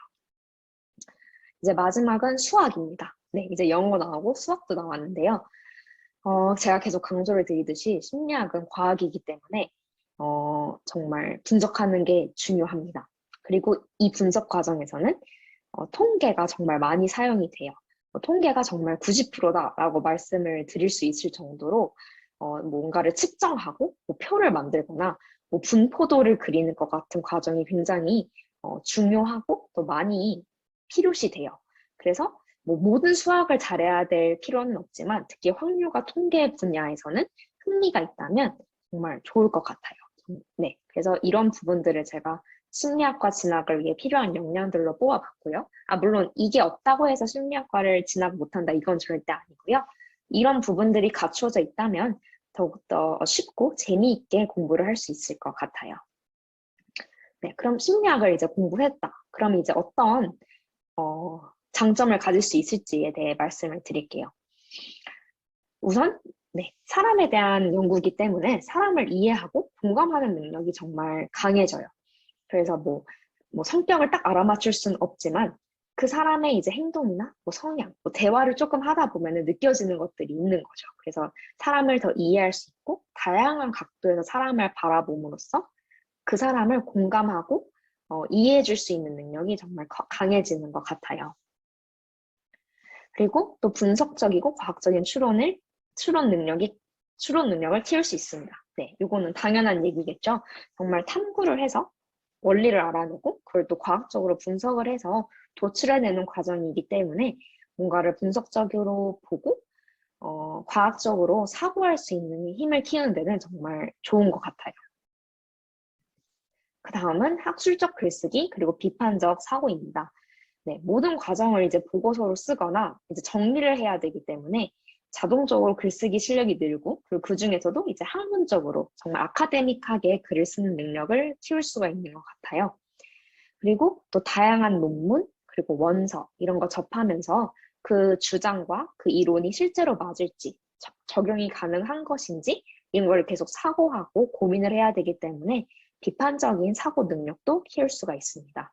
이제 마지막은 수학입니다. 네, 이제 영어 나오고 수학도 나왔는데요. 제가 계속 강조를 드리듯이 심리학은 과학이기 때문에 정말 분석하는 게 중요합니다. 그리고 이 분석 과정에서는 통계가 정말 많이 사용이 돼요. 통계가 정말 90%다라고 말씀을 드릴 수 있을 정도로 뭔가를 측정하고 뭐 표를 만들거나 뭐 분포도를 그리는 것 같은 과정이 굉장히 중요하고 또 많이 필요시 돼요. 그래서 뭐 모든 수학을 잘해야 될 필요는 없지만 특히 확률과 통계 분야에서는 흥미가 있다면 정말 좋을 것 같아요. 네, 그래서 이런 부분들을 제가 심리학과 진학을 위해 필요한 역량들로 뽑아봤고요. 물론 이게 없다고 해서 심리학과를 진학 못한다 이건 절대 아니고요. 이런 부분들이 갖춰져 있다면 더욱더 쉽고 재미있게 공부를 할 수 있을 것 같아요. 네, 그럼 심리학을 이제 공부했다. 그럼 이제 어떤 장점을 가질 수 있을지에 대해 말씀을 드릴게요. 우선 사람에 대한 연구이기 때문에 사람을 이해하고 공감하는 능력이 정말 강해져요. 그래서 뭐 성격을 딱 알아맞힐 수는 없지만 그 사람의 이제 행동이나 뭐 성향, 뭐 대화를 조금 하다 보면 느껴지는 것들이 있는 거죠. 그래서 사람을 더 이해할 수 있고 다양한 각도에서 사람을 바라봄으로써 그 사람을 공감하고 이해해 줄 수 있는 능력이 정말 강해지는 것 같아요. 그리고 또 분석적이고 과학적인 추론 능력을 키울 수 있습니다. 네, 이거는 당연한 얘기겠죠. 정말 탐구를 해서 원리를 알아내고 그걸 또 과학적으로 분석을 해서 도출해내는 과정이기 때문에 뭔가를 분석적으로 보고 과학적으로 사고할 수 있는 힘을 키우는 데는 정말 좋은 것 같아요. 그 다음은 학술적 글쓰기 그리고 비판적 사고입니다. 네, 모든 과정을 이제 보고서로 쓰거나 이제 정리를 해야 되기 때문에 자동적으로 글쓰기 실력이 늘고 그리고 그 중에서도 이제 학문적으로 정말 아카데믹하게 글을 쓰는 능력을 키울 수가 있는 것 같아요. 그리고 또 다양한 논문 그리고 원서 이런 거 접하면서 그 주장과 그 이론이 실제로 맞을지 적용이 가능한 것인지 이런 걸 계속 사고하고 고민을 해야 되기 때문에 비판적인 사고 능력도 키울 수가 있습니다.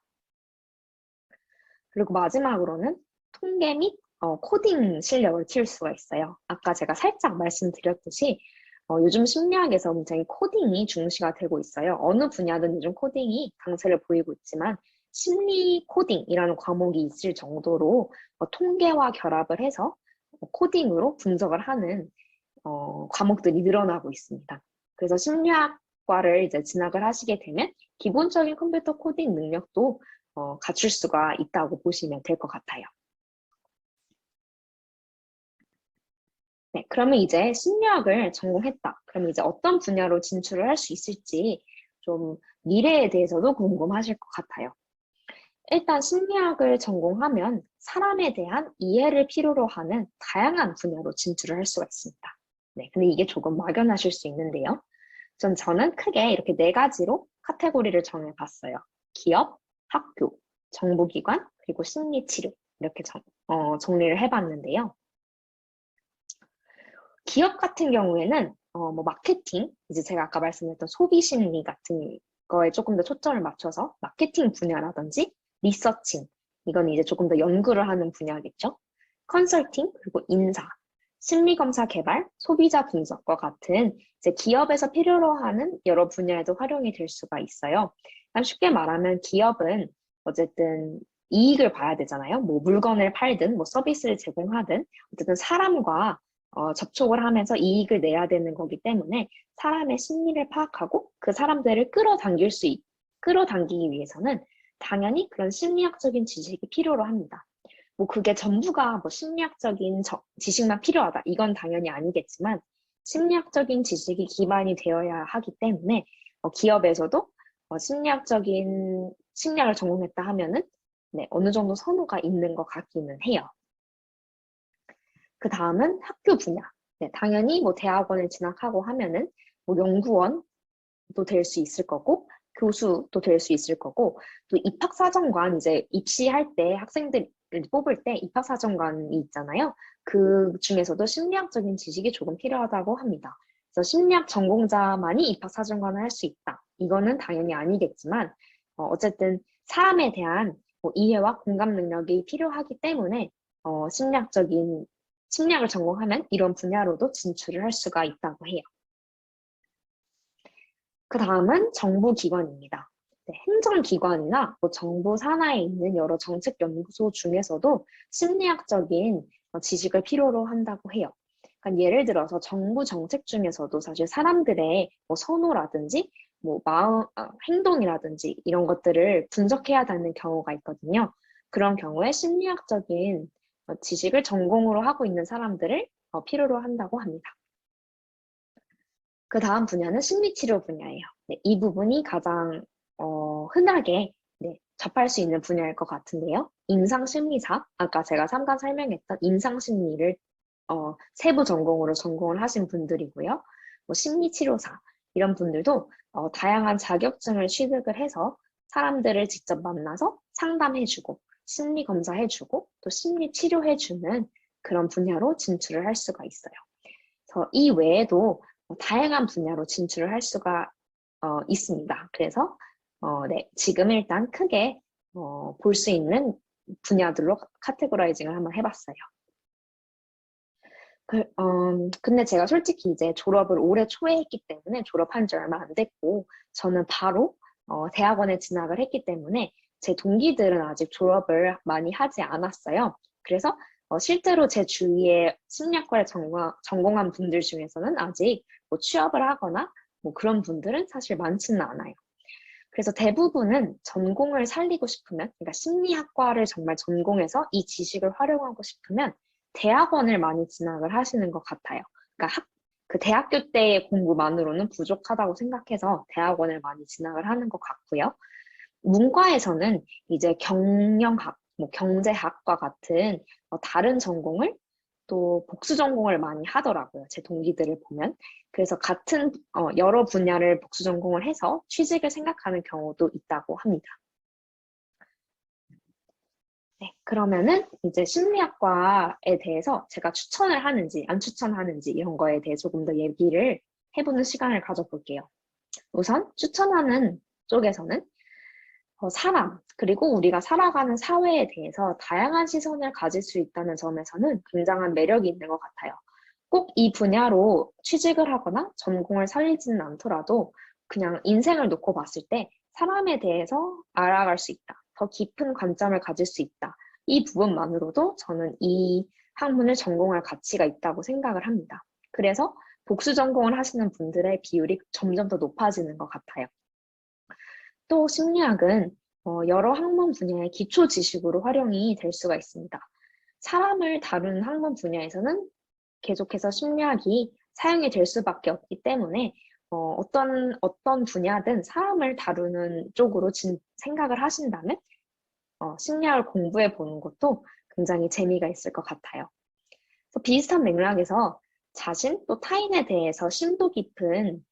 그리고 마지막으로는 통계 및 코딩 실력을 키울 수가 있어요. 아까 제가 살짝 말씀드렸듯이 요즘 심리학에서 굉장히 코딩이 중시가 되고 있어요. 어느 분야든 요즘 코딩이 강세를 보이고 있지만 심리 코딩이라는 과목이 있을 정도로 통계와 결합을 해서 코딩으로 분석을 하는 과목들이 늘어나고 있습니다. 그래서 심리학과를 이제 진학을 하시게 되면 기본적인 컴퓨터 코딩 능력도 갖출 수가 있다고 보시면 될 것 같아요. 네, 그러면 이제 심리학을 전공했다. 그럼 이제 어떤 분야로 진출을 할 수 있을지 좀 미래에 대해서도 궁금하실 것 같아요. 일단 심리학을 전공하면 사람에 대한 이해를 필요로 하는 다양한 분야로 진출을 할 수가 있습니다. 네, 근데 이게 조금 막연하실 수 있는데요. 저는 크게 이렇게 4가지로 카테고리를 정해봤어요. 기업, 학교, 정보기관, 그리고 심리치료 이렇게 정리를 해봤는데요. 기업 같은 경우에는 뭐 마케팅, 이제 제가 아까 말씀드렸던 소비 심리 같은 거에 조금 더 초점을 맞춰서 마케팅 분야라든지 리서칭, 이건 이제 조금 더 연구를 하는 분야겠죠. 컨설팅, 그리고 인사, 심리검사 개발, 소비자 분석과 같은 이제 기업에서 필요로 하는 여러 분야에도 활용이 될 수가 있어요. 쉽게 말하면 기업은 어쨌든 이익을 봐야 되잖아요. 뭐 물건을 팔든 뭐 서비스를 제공하든 어쨌든 사람과 접촉을 하면서 이익을 내야 되는 거기 때문에 사람의 심리를 파악하고 그 사람들을 끌어당기기 위해서는 당연히 그런 심리학적인 지식이 필요로 합니다. 뭐 그게 전부가 뭐 심리학적인 지식만 필요하다. 이건 당연히 아니겠지만 심리학적인 지식이 기반이 되어야 하기 때문에 기업에서도 심리학을 전공했다 하면은 네, 어느 정도 선호가 있는 것 같기는 해요. 그 다음은 학교 분야. 네, 당연히 뭐 대학원을 진학하고 하면은 뭐 연구원도 될 수 있을 거고 교수도 될 수 있을 거고 또 입학사정관 이제 입시할 때 학생들 뽑을 때 입학사정관이 있잖아요. 그 중에서도 심리학적인 지식이 조금 필요하다고 합니다. 그래서 심리학 전공자만이 입학사정관을 할 수 있다. 이거는 당연히 아니겠지만 어쨌든 사람에 대한 뭐 이해와 공감 능력이 필요하기 때문에 심리학을 전공하면 이런 분야로도 진출을 할 수가 있다고 해요. 그 다음은 정부기관입니다. 네, 행정기관이나 뭐 정부 산하에 있는 여러 정책연구소 중에서도 심리학적인 지식을 필요로 한다고 해요. 그러니까 예를 들어서 정부 정책 중에서도 사실 사람들의 뭐 선호라든지 뭐 행동이라든지 이런 것들을 분석해야 되는 경우가 있거든요. 그런 경우에 심리학적인 지식을 전공으로 하고 있는 사람들을 필요로 한다고 합니다. 그 다음 분야는 심리치료 분야예요. 네, 이 부분이 가장 흔하게 접할 수 있는 분야일 것 같은데요. 임상심리사, 아까 제가 잠깐 설명했던 임상심리를 세부 전공으로 전공을 하신 분들이고요. 뭐 심리치료사 이런 분들도 다양한 자격증을 취득을 해서 사람들을 직접 만나서 상담해주고 심리검사해주고 또 심리치료해주는 그런 분야로 진출을 할 수가 있어요. 그래서 이 외에도 다양한 분야로 진출을 할 수가 있습니다. 그래서 네, 지금 일단 크게 볼 수 있는 분야들로 카테고라이징을 한번 해봤어요. 근데 제가 솔직히 이제 졸업을 올해 초에 했기 때문에 졸업한 지 얼마 안 됐고 저는 바로 대학원에 진학을 했기 때문에 제 동기들은 아직 졸업을 많이 하지 않았어요. 그래서 실제로 제 주위에 심리학과를 전공한 분들 중에서는 아직 뭐 취업을 하거나 뭐 그런 분들은 사실 많지는 않아요. 그래서 대부분은 전공을 살리고 싶으면, 그러니까 심리학과를 정말 전공해서 이 지식을 활용하고 싶으면 대학원을 많이 진학을 하시는 것 같아요. 그러니까 그 대학교 때의 공부만으로는 부족하다고 생각해서 대학원을 많이 진학을 하는 것 같고요. 문과에서는 이제 경영학, 뭐 경제학과 같은 다른 전공을 또 복수 전공을 많이 하더라고요. 제 동기들을 보면. 그래서 같은 여러 분야를 복수 전공을 해서 취직을 생각하는 경우도 있다고 합니다. 네, 그러면은 이제 심리학과에 대해서 제가 추천을 하는지 안 추천하는지 이런 거에 대해 조금 더 얘기를 해보는 시간을 가져볼게요. 우선 추천하는 쪽에서는 사람, 그리고 우리가 살아가는 사회에 대해서 다양한 시선을 가질 수 있다는 점에서는 굉장한 매력이 있는 것 같아요. 꼭 이 분야로 취직을 하거나 전공을 살리지는 않더라도 그냥 인생을 놓고 봤을 때 사람에 대해서 알아갈 수 있다. 더 깊은 관점을 가질 수 있다. 이 부분만으로도 저는 이 학문을 전공할 가치가 있다고 생각을 합니다. 그래서 복수 전공을 하시는 분들의 비율이 점점 더 높아지는 것 같아요. 또 심리학은 여러 학문 분야의 기초 지식으로 활용이 될 수가 있습니다. 사람을 다루는 학문 분야에서는 계속해서 심리학이 사용이 될 수밖에 없기 때문에 어떤 분야든 사람을 다루는 쪽으로 생각을 하신다면 심리학을 공부해 보는 것도 굉장히 재미가 있을 것 같아요. 그래서 비슷한 맥락에서 자신 또 타인에 대해서 심도 깊은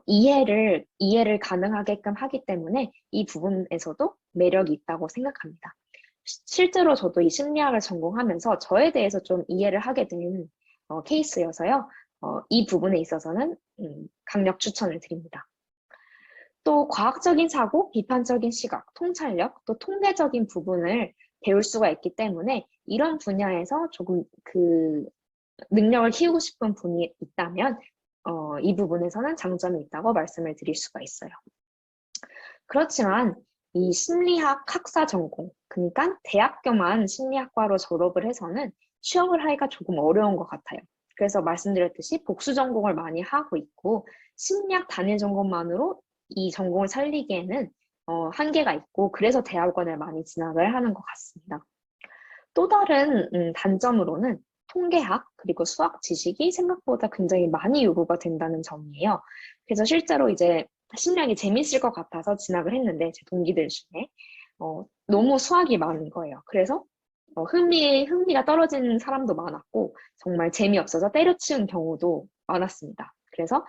이해를 가능하게끔 하기 때문에 이 부분에서도 매력이 있다고 생각합니다. 실제로 저도 이 심리학을 전공하면서 저에 대해서 좀 이해를 하게 된 케이스여서요. 이 부분에 있어서는 강력 추천을 드립니다. 또 과학적인 사고, 비판적인 시각, 통찰력, 또 통계적인 부분을 배울 수가 있기 때문에 이런 분야에서 조금 그 능력을 키우고 싶은 분이 있다면 이 부분에서는 장점이 있다고 말씀을 드릴 수가 있어요. 그렇지만 이 심리학 학사 전공, 그러니까 대학교만 심리학과로 졸업을 해서는 취업을 하기가 조금 어려운 것 같아요. 그래서 말씀드렸듯이 복수 전공을 많이 하고 있고 심리학 단일 전공만으로 이 전공을 살리기에는 한계가 있고 그래서 대학원을 많이 진학을 하는 것 같습니다. 또 다른 단점으로는 통계학 그리고 수학 지식이 생각보다 굉장히 많이 요구가 된다는 점이에요. 그래서 실제로 이제 심리학이 재밌을 것 같아서 진학을 했는데 제 동기들 중에 너무 수학이 많은 거예요. 그래서 흥미가 떨어지는 사람도 많았고 정말 재미없어서 때려치운 경우도 많았습니다. 그래서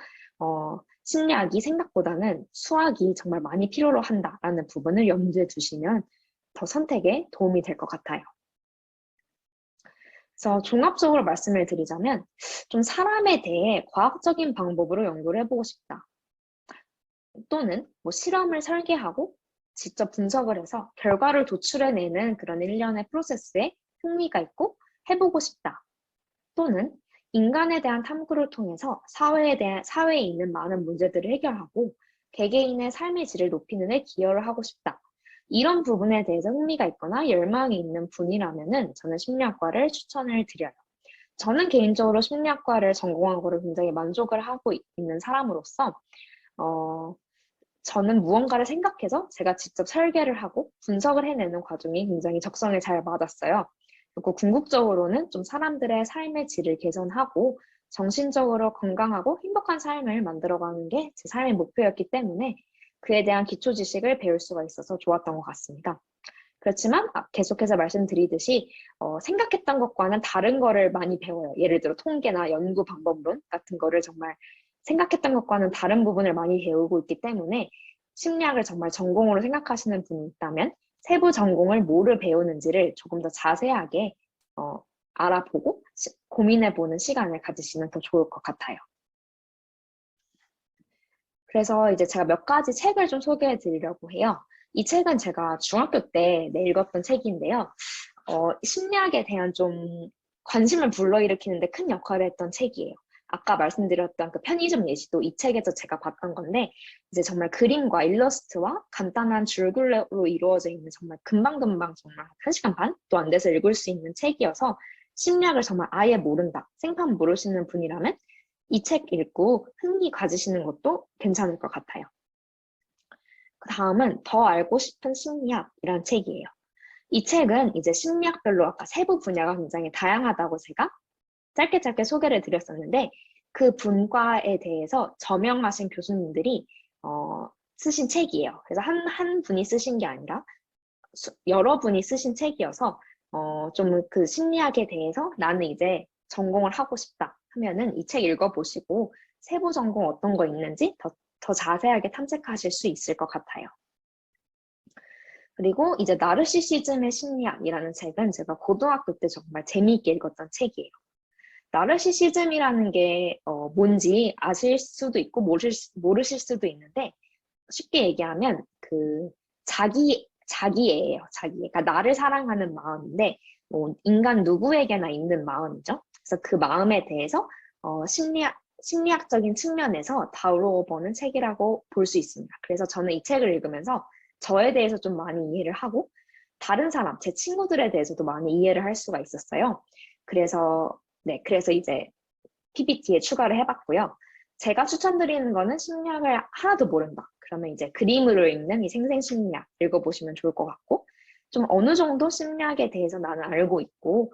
심리학이 생각보다는 수학이 정말 많이 필요로 한다라는 부분을 염두에 두시면 더 선택에 도움이 될 것 같아요. 그래서 종합적으로 말씀을 드리자면 좀 사람에 대해 과학적인 방법으로 연구를 해보고 싶다. 또는 뭐 실험을 설계하고 직접 분석을 해서 결과를 도출해내는 그런 일련의 프로세스에 흥미가 있고 해보고 싶다. 또는 인간에 대한 탐구를 통해서 사회에 있는 많은 문제들을 해결하고 개개인의 삶의 질을 높이는 데 기여를 하고 싶다. 이런 부분에 대해서 흥미가 있거나 열망이 있는 분이라면은 저는 심리학과를 추천을 드려요. 저는 개인적으로 심리학과를 전공한 거를 굉장히 만족을 하고 있는 사람으로서 저는 무언가를 생각해서 제가 직접 설계를 하고 분석을 해내는 과정이 굉장히 적성에 잘 맞았어요. 그리고 궁극적으로는 좀 사람들의 삶의 질을 개선하고 정신적으로 건강하고 행복한 삶을 만들어가는 게 제 삶의 목표였기 때문에 그에 대한 기초 지식을 배울 수가 있어서 좋았던 것 같습니다. 그렇지만 계속해서 말씀드리듯이 생각했던 것과는 다른 거를 많이 배워요. 예를 들어 통계나 연구 방법론 같은 거를 정말 생각했던 것과는 다른 부분을 많이 배우고 있기 때문에 심리학을 정말 전공으로 생각하시는 분이 있다면 세부 전공을 뭐를 배우는지를 조금 더 자세하게 알아보고 고민해보는 시간을 가지시면 더 좋을 것 같아요. 그래서 이제 제가 몇 가지 책을 좀 소개해 드리려고 해요. 이 책은 제가 중학교 때 읽었던 책인데요. 심리학에 대한 좀 관심을 불러일으키는 데 큰 역할을 했던 책이에요. 아까 말씀드렸던 그 편의점 예시도 이 책에서 제가 봤던 건데 이제 정말 그림과 일러스트와 간단한 줄글로 이루어져 있는 정말 금방금방 정말 1시간 반도 안 돼서 읽을 수 있는 책이어서 심리학을 정말 아예 모른다, 생판 모르시는 분이라면 이 책 읽고 흥미 가지시는 것도 괜찮을 것 같아요. 그 다음은 더 알고 싶은 심리학이라는 책이에요. 이 책은 이제 심리학별로 아까 세부 분야가 굉장히 다양하다고 제가 짧게 소개를 드렸었는데 그 분과에 대해서 저명하신 교수님들이 쓰신 책이에요. 그래서 한 분이 쓰신 게 아니라 여러 분이 쓰신 책이어서 좀 그 심리학에 대해서 나는 이제 전공을 하고 싶다 하면은 이 책 읽어보시고 세부 전공 어떤 거 있는지 더 자세하게 탐색하실 수 있을 것 같아요. 그리고 이제 나르시시즘의 심리학이라는 책은 제가 고등학교 때 정말 재미있게 읽었던 책이에요. 나르시시즘이라는 게 뭔지 아실 수도 있고 모르실 수도 있는데 쉽게 얘기하면 그 자기애예요. 자기애. 그러니까 나를 사랑하는 마음인데 인간 누구에게나 있는 마음이죠. 그래서 그 마음에 대해서 심리학적인 측면에서 다뤄보는 책이라고 볼 수 있습니다. 그래서 저는 이 책을 읽으면서 저에 대해서 좀 많이 이해를 하고 다른 사람, 제 친구들에 대해서도 많이 이해를 할 수가 있었어요. 그래서 이제 PPT에 추가를 해봤고요. 제가 추천드리는 거는 심리학을 하나도 모른다. 그러면 이제 그림으로 읽는 이 생생심리학 읽어보시면 좋을 것 같고 좀 어느 정도 심리학에 대해서 나는 알고 있고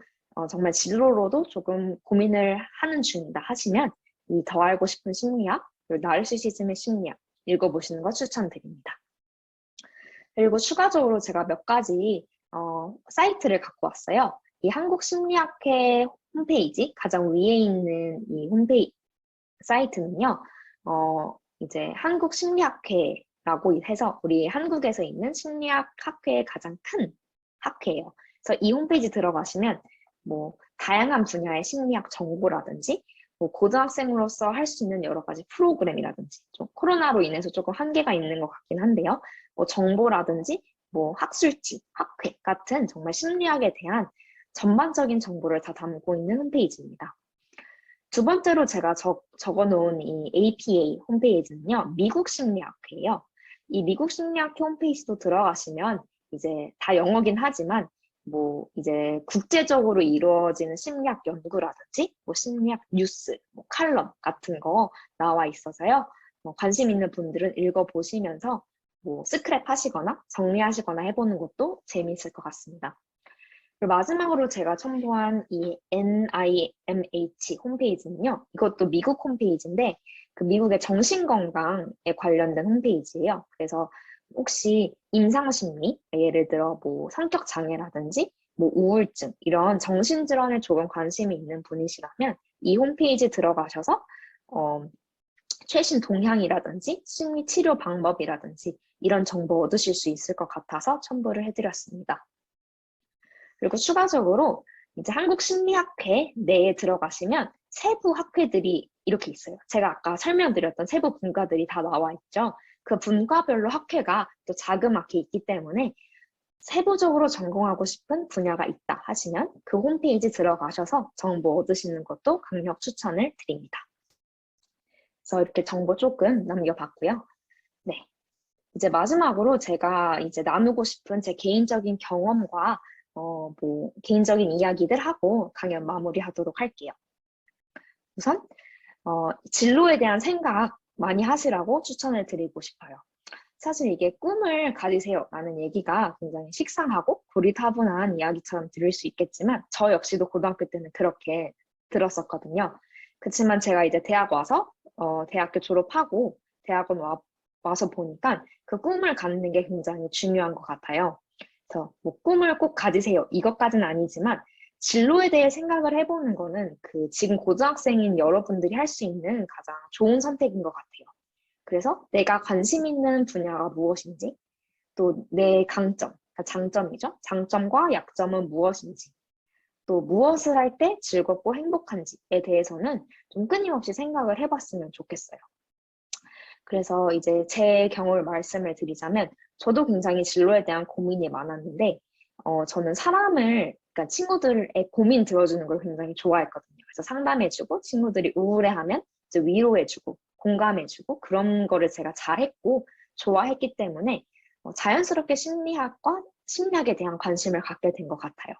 정말 진로로도 조금 고민을 하는 중이다 하시면 이 더 알고 싶은 심리학, 그리고 나르시시즘의 심리학 읽어보시는 거 추천드립니다. 그리고 추가적으로 제가 몇 가지 사이트를 갖고 왔어요. 이 한국심리학회 홈페이지, 가장 위에 있는 이 홈페이지 사이트는요, 이제 한국심리학회라고 해서 우리 한국에서 있는 심리학 학회의 가장 큰 학회예요. 그래서 이 홈페이지 들어가시면 뭐 다양한 분야의 심리학 정보라든지 뭐 고등학생으로서 할 수 있는 여러 가지 프로그램이라든지 좀 코로나로 인해서 조금 한계가 있는 것 같긴 한데요. 뭐 정보라든지 뭐 학술지, 학회 같은 정말 심리학에 대한 전반적인 정보를 다 담고 있는 홈페이지입니다. 두 번째로 제가 적어놓은 이 APA 홈페이지는요, 미국 심리학회예요. 이 미국 심리학회 홈페이지도 들어가시면 이제 다 영어긴 하지만 뭐 이제 국제적으로 이루어지는 심리학 연구라든지 뭐 심리학 뉴스, 뭐 칼럼 같은 거 나와 있어서요. 뭐 관심 있는 분들은 읽어보시면서 뭐 스크랩 하시거나 정리하시거나 해보는 것도 재미있을 것 같습니다. 그리고 마지막으로 제가 첨부한 이 NIMH 홈페이지는요. 이것도 미국 홈페이지인데 그 미국의 정신건강에 관련된 홈페이지예요. 그래서 혹시 임상심리, 예를 들어 뭐 성격장애라든지 뭐 우울증 이런 정신질환에 조금 관심이 있는 분이시라면 이 홈페이지 들어가셔서 최신 동향이라든지 심리 치료 방법이라든지 이런 정보 얻으실 수 있을 것 같아서 첨부를 해드렸습니다. 그리고 추가적으로 이제 한국심리학회 내에 들어가시면 세부 학회들이 이렇게 있어요. 제가 아까 설명드렸던 세부 분과들이 다 나와 있죠. 그 분과별로 학회가 또 자그맣게 있기 때문에 세부적으로 전공하고 싶은 분야가 있다 하시면 그 홈페이지 들어가셔서 정보 얻으시는 것도 강력 추천을 드립니다. 그래서 이렇게 정보 조금 남겨봤고요. 네. 이제 마지막으로 제가 이제 나누고 싶은 제 개인적인 경험과 뭐 개인적인 이야기들 하고 강연 마무리하도록 할게요. 우선 진로에 대한 생각 많이 하시라고 추천을 드리고 싶어요. 사실 이게 꿈을 가지세요 라는 얘기가 굉장히 식상하고 고리타분한 이야기처럼 들릴 수 있겠지만 저 역시도 고등학교 때는 그렇게 들었었거든요. 그렇지만 제가 이제 대학 와서 대학교 졸업하고 대학원 와서 보니까 그 꿈을 갖는 게 굉장히 중요한 것 같아요. 그래서 뭐 꿈을 꼭 가지세요 이것까지는 아니지만 진로에 대해 생각을 해보는 거는 그 지금 고등학생인 여러분들이 할 수 있는 가장 좋은 선택인 것 같아요. 그래서 내가 관심 있는 분야가 무엇인지 또 내 강점, 그러니까 장점이죠. 장점과 약점은 무엇인지 또 무엇을 할 때 즐겁고 행복한지에 대해서는 좀 끊임없이 생각을 해봤으면 좋겠어요. 그래서 이제 제 경우를 말씀을 드리자면 저도 굉장히 진로에 대한 고민이 많았는데 저는 그러니까 친구들의 고민 들어주는 걸 굉장히 좋아했거든요. 그래서 상담해주고 친구들이 우울해하면 이제 위로해주고 공감해주고 그런 거를 제가 잘했고 좋아했기 때문에 자연스럽게 심리학에 대한 관심을 갖게 된 것 같아요.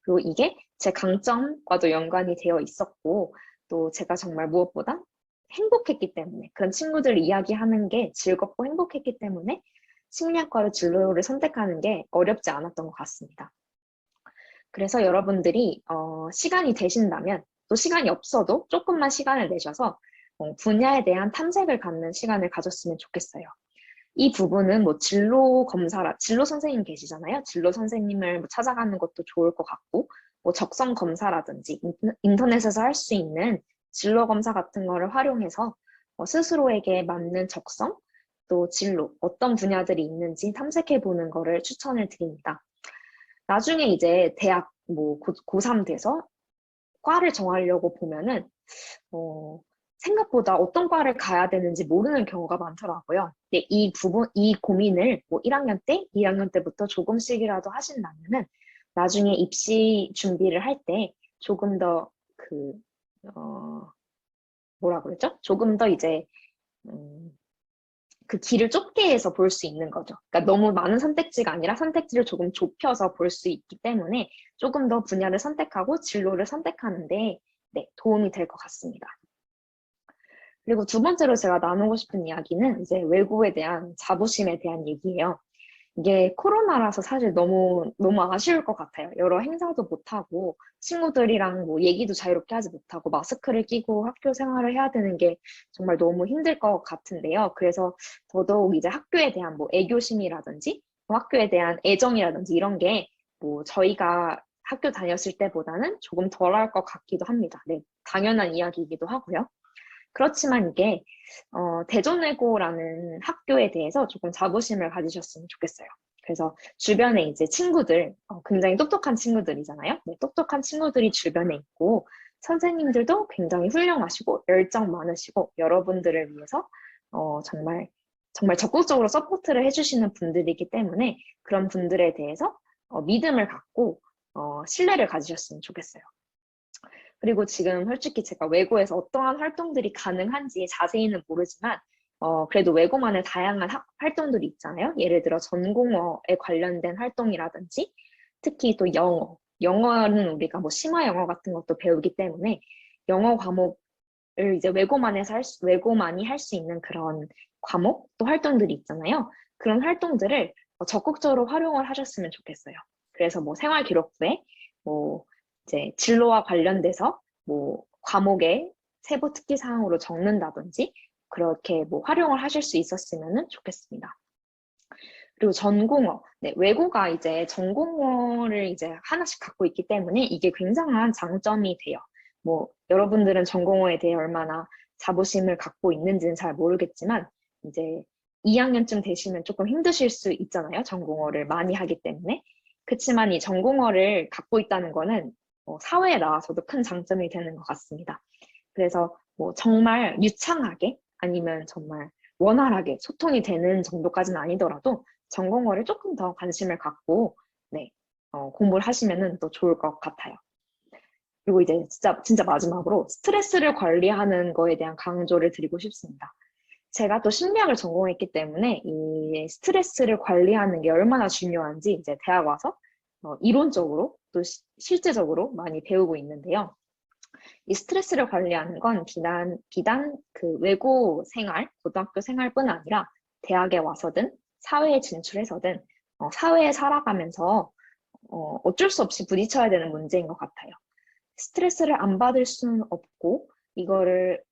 그리고 이게 제 강점과도 연관이 되어 있었고 또 제가 정말 무엇보다 행복했기 때문에 그런 친구들 이야기하는 게 즐겁고 행복했기 때문에 심리학과를 진로를 선택하는 게 어렵지 않았던 것 같습니다. 그래서 여러분들이 시간이 되신다면 또 시간이 없어도 조금만 시간을 내셔서 분야에 대한 탐색을 갖는 시간을 가졌으면 좋겠어요. 이 부분은 뭐 진로 선생님 계시잖아요. 진로 선생님을 뭐 찾아가는 것도 좋을 것 같고 뭐 적성 검사라든지 인터넷에서 할 수 있는 진로 검사 같은 거를 활용해서 스스로에게 맞는 적성 또 진로 어떤 분야들이 있는지 탐색해 보는 거를 추천을 드립니다. 나중에 이제 대학 뭐 고3 돼서 과를 정하려고 보면은 생각보다 어떤 과를 가야 되는지 모르는 경우가 많더라고요. 근데 이 고민을 뭐 1학년 때, 2학년 때부터 조금씩이라도 하신다면은 나중에 입시 준비를 할 때 조금 더 뭐라 그러죠? 조금 더 이제 그 길을 좁게 해서 볼 수 있는 거죠. 그러니까 너무 많은 선택지가 아니라 선택지를 조금 좁혀서 볼 수 있기 때문에 조금 더 분야를 선택하고 진로를 선택하는데 도움이 될 것 같습니다. 그리고 두 번째로 제가 나누고 싶은 이야기는 이제 외국에 대한 자부심에 대한 얘기예요. 이게 코로나라서 사실 너무 아쉬울 것 같아요. 여러 행사도 못하고 친구들이랑 뭐 얘기도 자유롭게 하지 못하고 마스크를 끼고 학교 생활을 해야 되는 게 정말 너무 힘들 것 같은데요. 그래서 더더욱 이제 학교에 대한 뭐 애교심이라든지 뭐 학교에 대한 애정이라든지 이런 게 뭐 저희가 학교 다녔을 때보다는 조금 덜할 것 같기도 합니다. 네, 당연한 이야기이기도 하고요. 그렇지만 이게 대전외고라는 학교에 대해서 조금 자부심을 가지셨으면 좋겠어요. 그래서 주변에 이제 친구들, 굉장히 똑똑한 친구들이잖아요. 네, 똑똑한 친구들이 주변에 있고 선생님들도 굉장히 훌륭하시고 열정 많으시고 여러분들을 위해서 정말 적극적으로 서포트를 해주시는 분들이기 때문에 그런 분들에 대해서 믿음을 갖고 신뢰를 가지셨으면 좋겠어요. 그리고 지금 솔직히 제가 외고에서 어떠한 활동들이 가능한지 자세히는 모르지만 그래도 외고만의 다양한 활동들이 있잖아요. 예를 들어 전공어에 관련된 활동이라든지 특히 또 영어는 우리가 뭐 심화 영어 같은 것도 배우기 때문에 영어 과목을 이제 외고만이 할 수 있는 그런 과목 또 활동들이 있잖아요. 그런 활동들을 적극적으로 활용을 하셨으면 좋겠어요. 그래서 뭐 생활 기록부에 뭐 이제 진로와 관련돼서 뭐 과목의 세부 특기 사항으로 적는다든지 그렇게 뭐 활용을 하실 수 있었으면 좋겠습니다. 그리고 전공어, 네, 외고가 이제 전공어를 이제 하나씩 갖고 있기 때문에 이게 굉장한 장점이 돼요. 뭐 여러분들은 전공어에 대해 얼마나 자부심을 갖고 있는지는 잘 모르겠지만 이제 2학년쯤 되시면 조금 힘드실 수 있잖아요. 전공어를 많이 하기 때문에. 그렇지만 이 전공어를 갖고 있다는 거는 사회에 나와서도 큰 장점이 되는 것 같습니다. 그래서 뭐 정말 유창하게 아니면 정말 원활하게 소통이 되는 정도까지는 아니더라도 전공어를 조금 더 관심을 갖고 공부를 하시면 또 좋을 것 같아요. 그리고 이제 진짜 마지막으로 스트레스를 관리하는 거에 대한 강조를 드리고 싶습니다. 제가 또 심리학을 전공했기 때문에 이 스트레스를 관리하는 게 얼마나 중요한지 이제 대학 와서 이론적으로 또 실제적으로 많이 배우고 있는데요. 이 스트레스를 관리하는 건 비단 그 외고 생활, 고등학교 생활뿐 아니라 대학에 와서든 사회에 진출해서든 사회에 살아가면서 어쩔 수 없이 부딪혀야 되는 문제인 것 같아요. 스트레스를 안 받을 수는 없고 이거를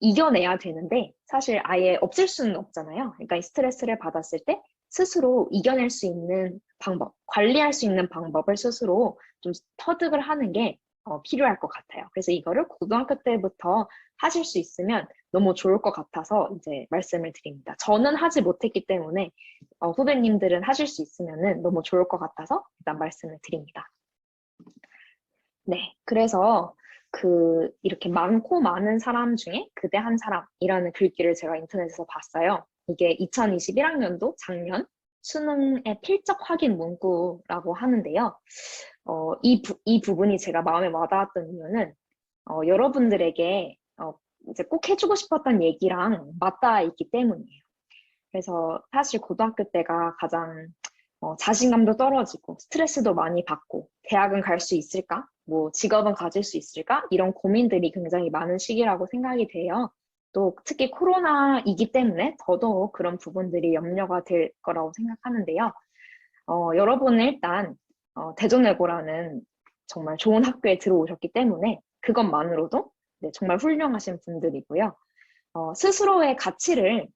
이겨내야 되는데 사실 아예 없앨 수는 없잖아요. 그러니까 이 스트레스를 받았을 때 스스로 이겨낼 수 있는 방법, 관리할 수 있는 방법을 스스로 좀 터득을 하는 게 필요할 것 같아요. 그래서 이거를 고등학교 때부터 하실 수 있으면 너무 좋을 것 같아서 이제 말씀을 드립니다. 저는 하지 못했기 때문에 후배님들은 하실 수 있으면 너무 좋을 것 같아서 일단 말씀을 드립니다. 네, 그래서 이렇게 많고 많은 사람 중에 그대 한 사람이라는 글귀를 제가 인터넷에서 봤어요. 이게 2021학년도 작년 수능의 필적 확인 문구라고 하는데요. 이 부분이 제가 마음에 와닿았던 이유는 여러분들에게 이제 꼭 해주고 싶었던 얘기랑 맞닿아 있기 때문이에요. 그래서 사실 고등학교 때가 가장 자신감도 떨어지고 스트레스도 많이 받고 대학은 갈 수 있을까? 뭐 직업은 가질 수 있을까? 이런 고민들이 굉장히 많은 시기라고 생각이 돼요. 또 특히 코로나이기 때문에 더더욱 그런 부분들이 염려가 될 거라고 생각하는데요. 여러분은 일단 대전외고라는 정말 좋은 학교에 들어오셨기 때문에 그것만으로도 정말 훌륭하신 분들이고요. 스스로의 가치를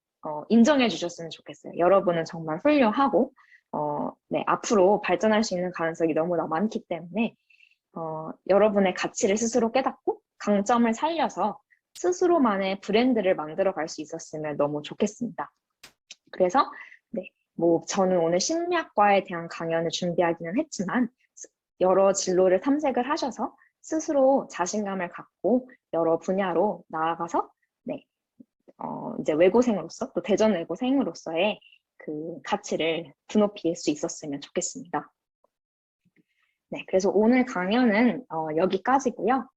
인정해 주셨으면 좋겠어요. 여러분은 정말 훌륭하고 앞으로 발전할 수 있는 가능성이 너무나 많기 때문에 여러분의 가치를 스스로 깨닫고 강점을 살려서 스스로만의 브랜드를 만들어 갈 수 있었으면 너무 좋겠습니다. 그래서 뭐 저는 오늘 심리학과에 대한 강연을 준비하기는 했지만 여러 진로를 탐색을 하셔서 스스로 자신감을 갖고 여러 분야로 나아가서 이제 외고생으로서 또 대전 외고생으로서의 그 가치를 드높일 수 있었으면 좋겠습니다. 네, 그래서 오늘 강연은 여기까지고요.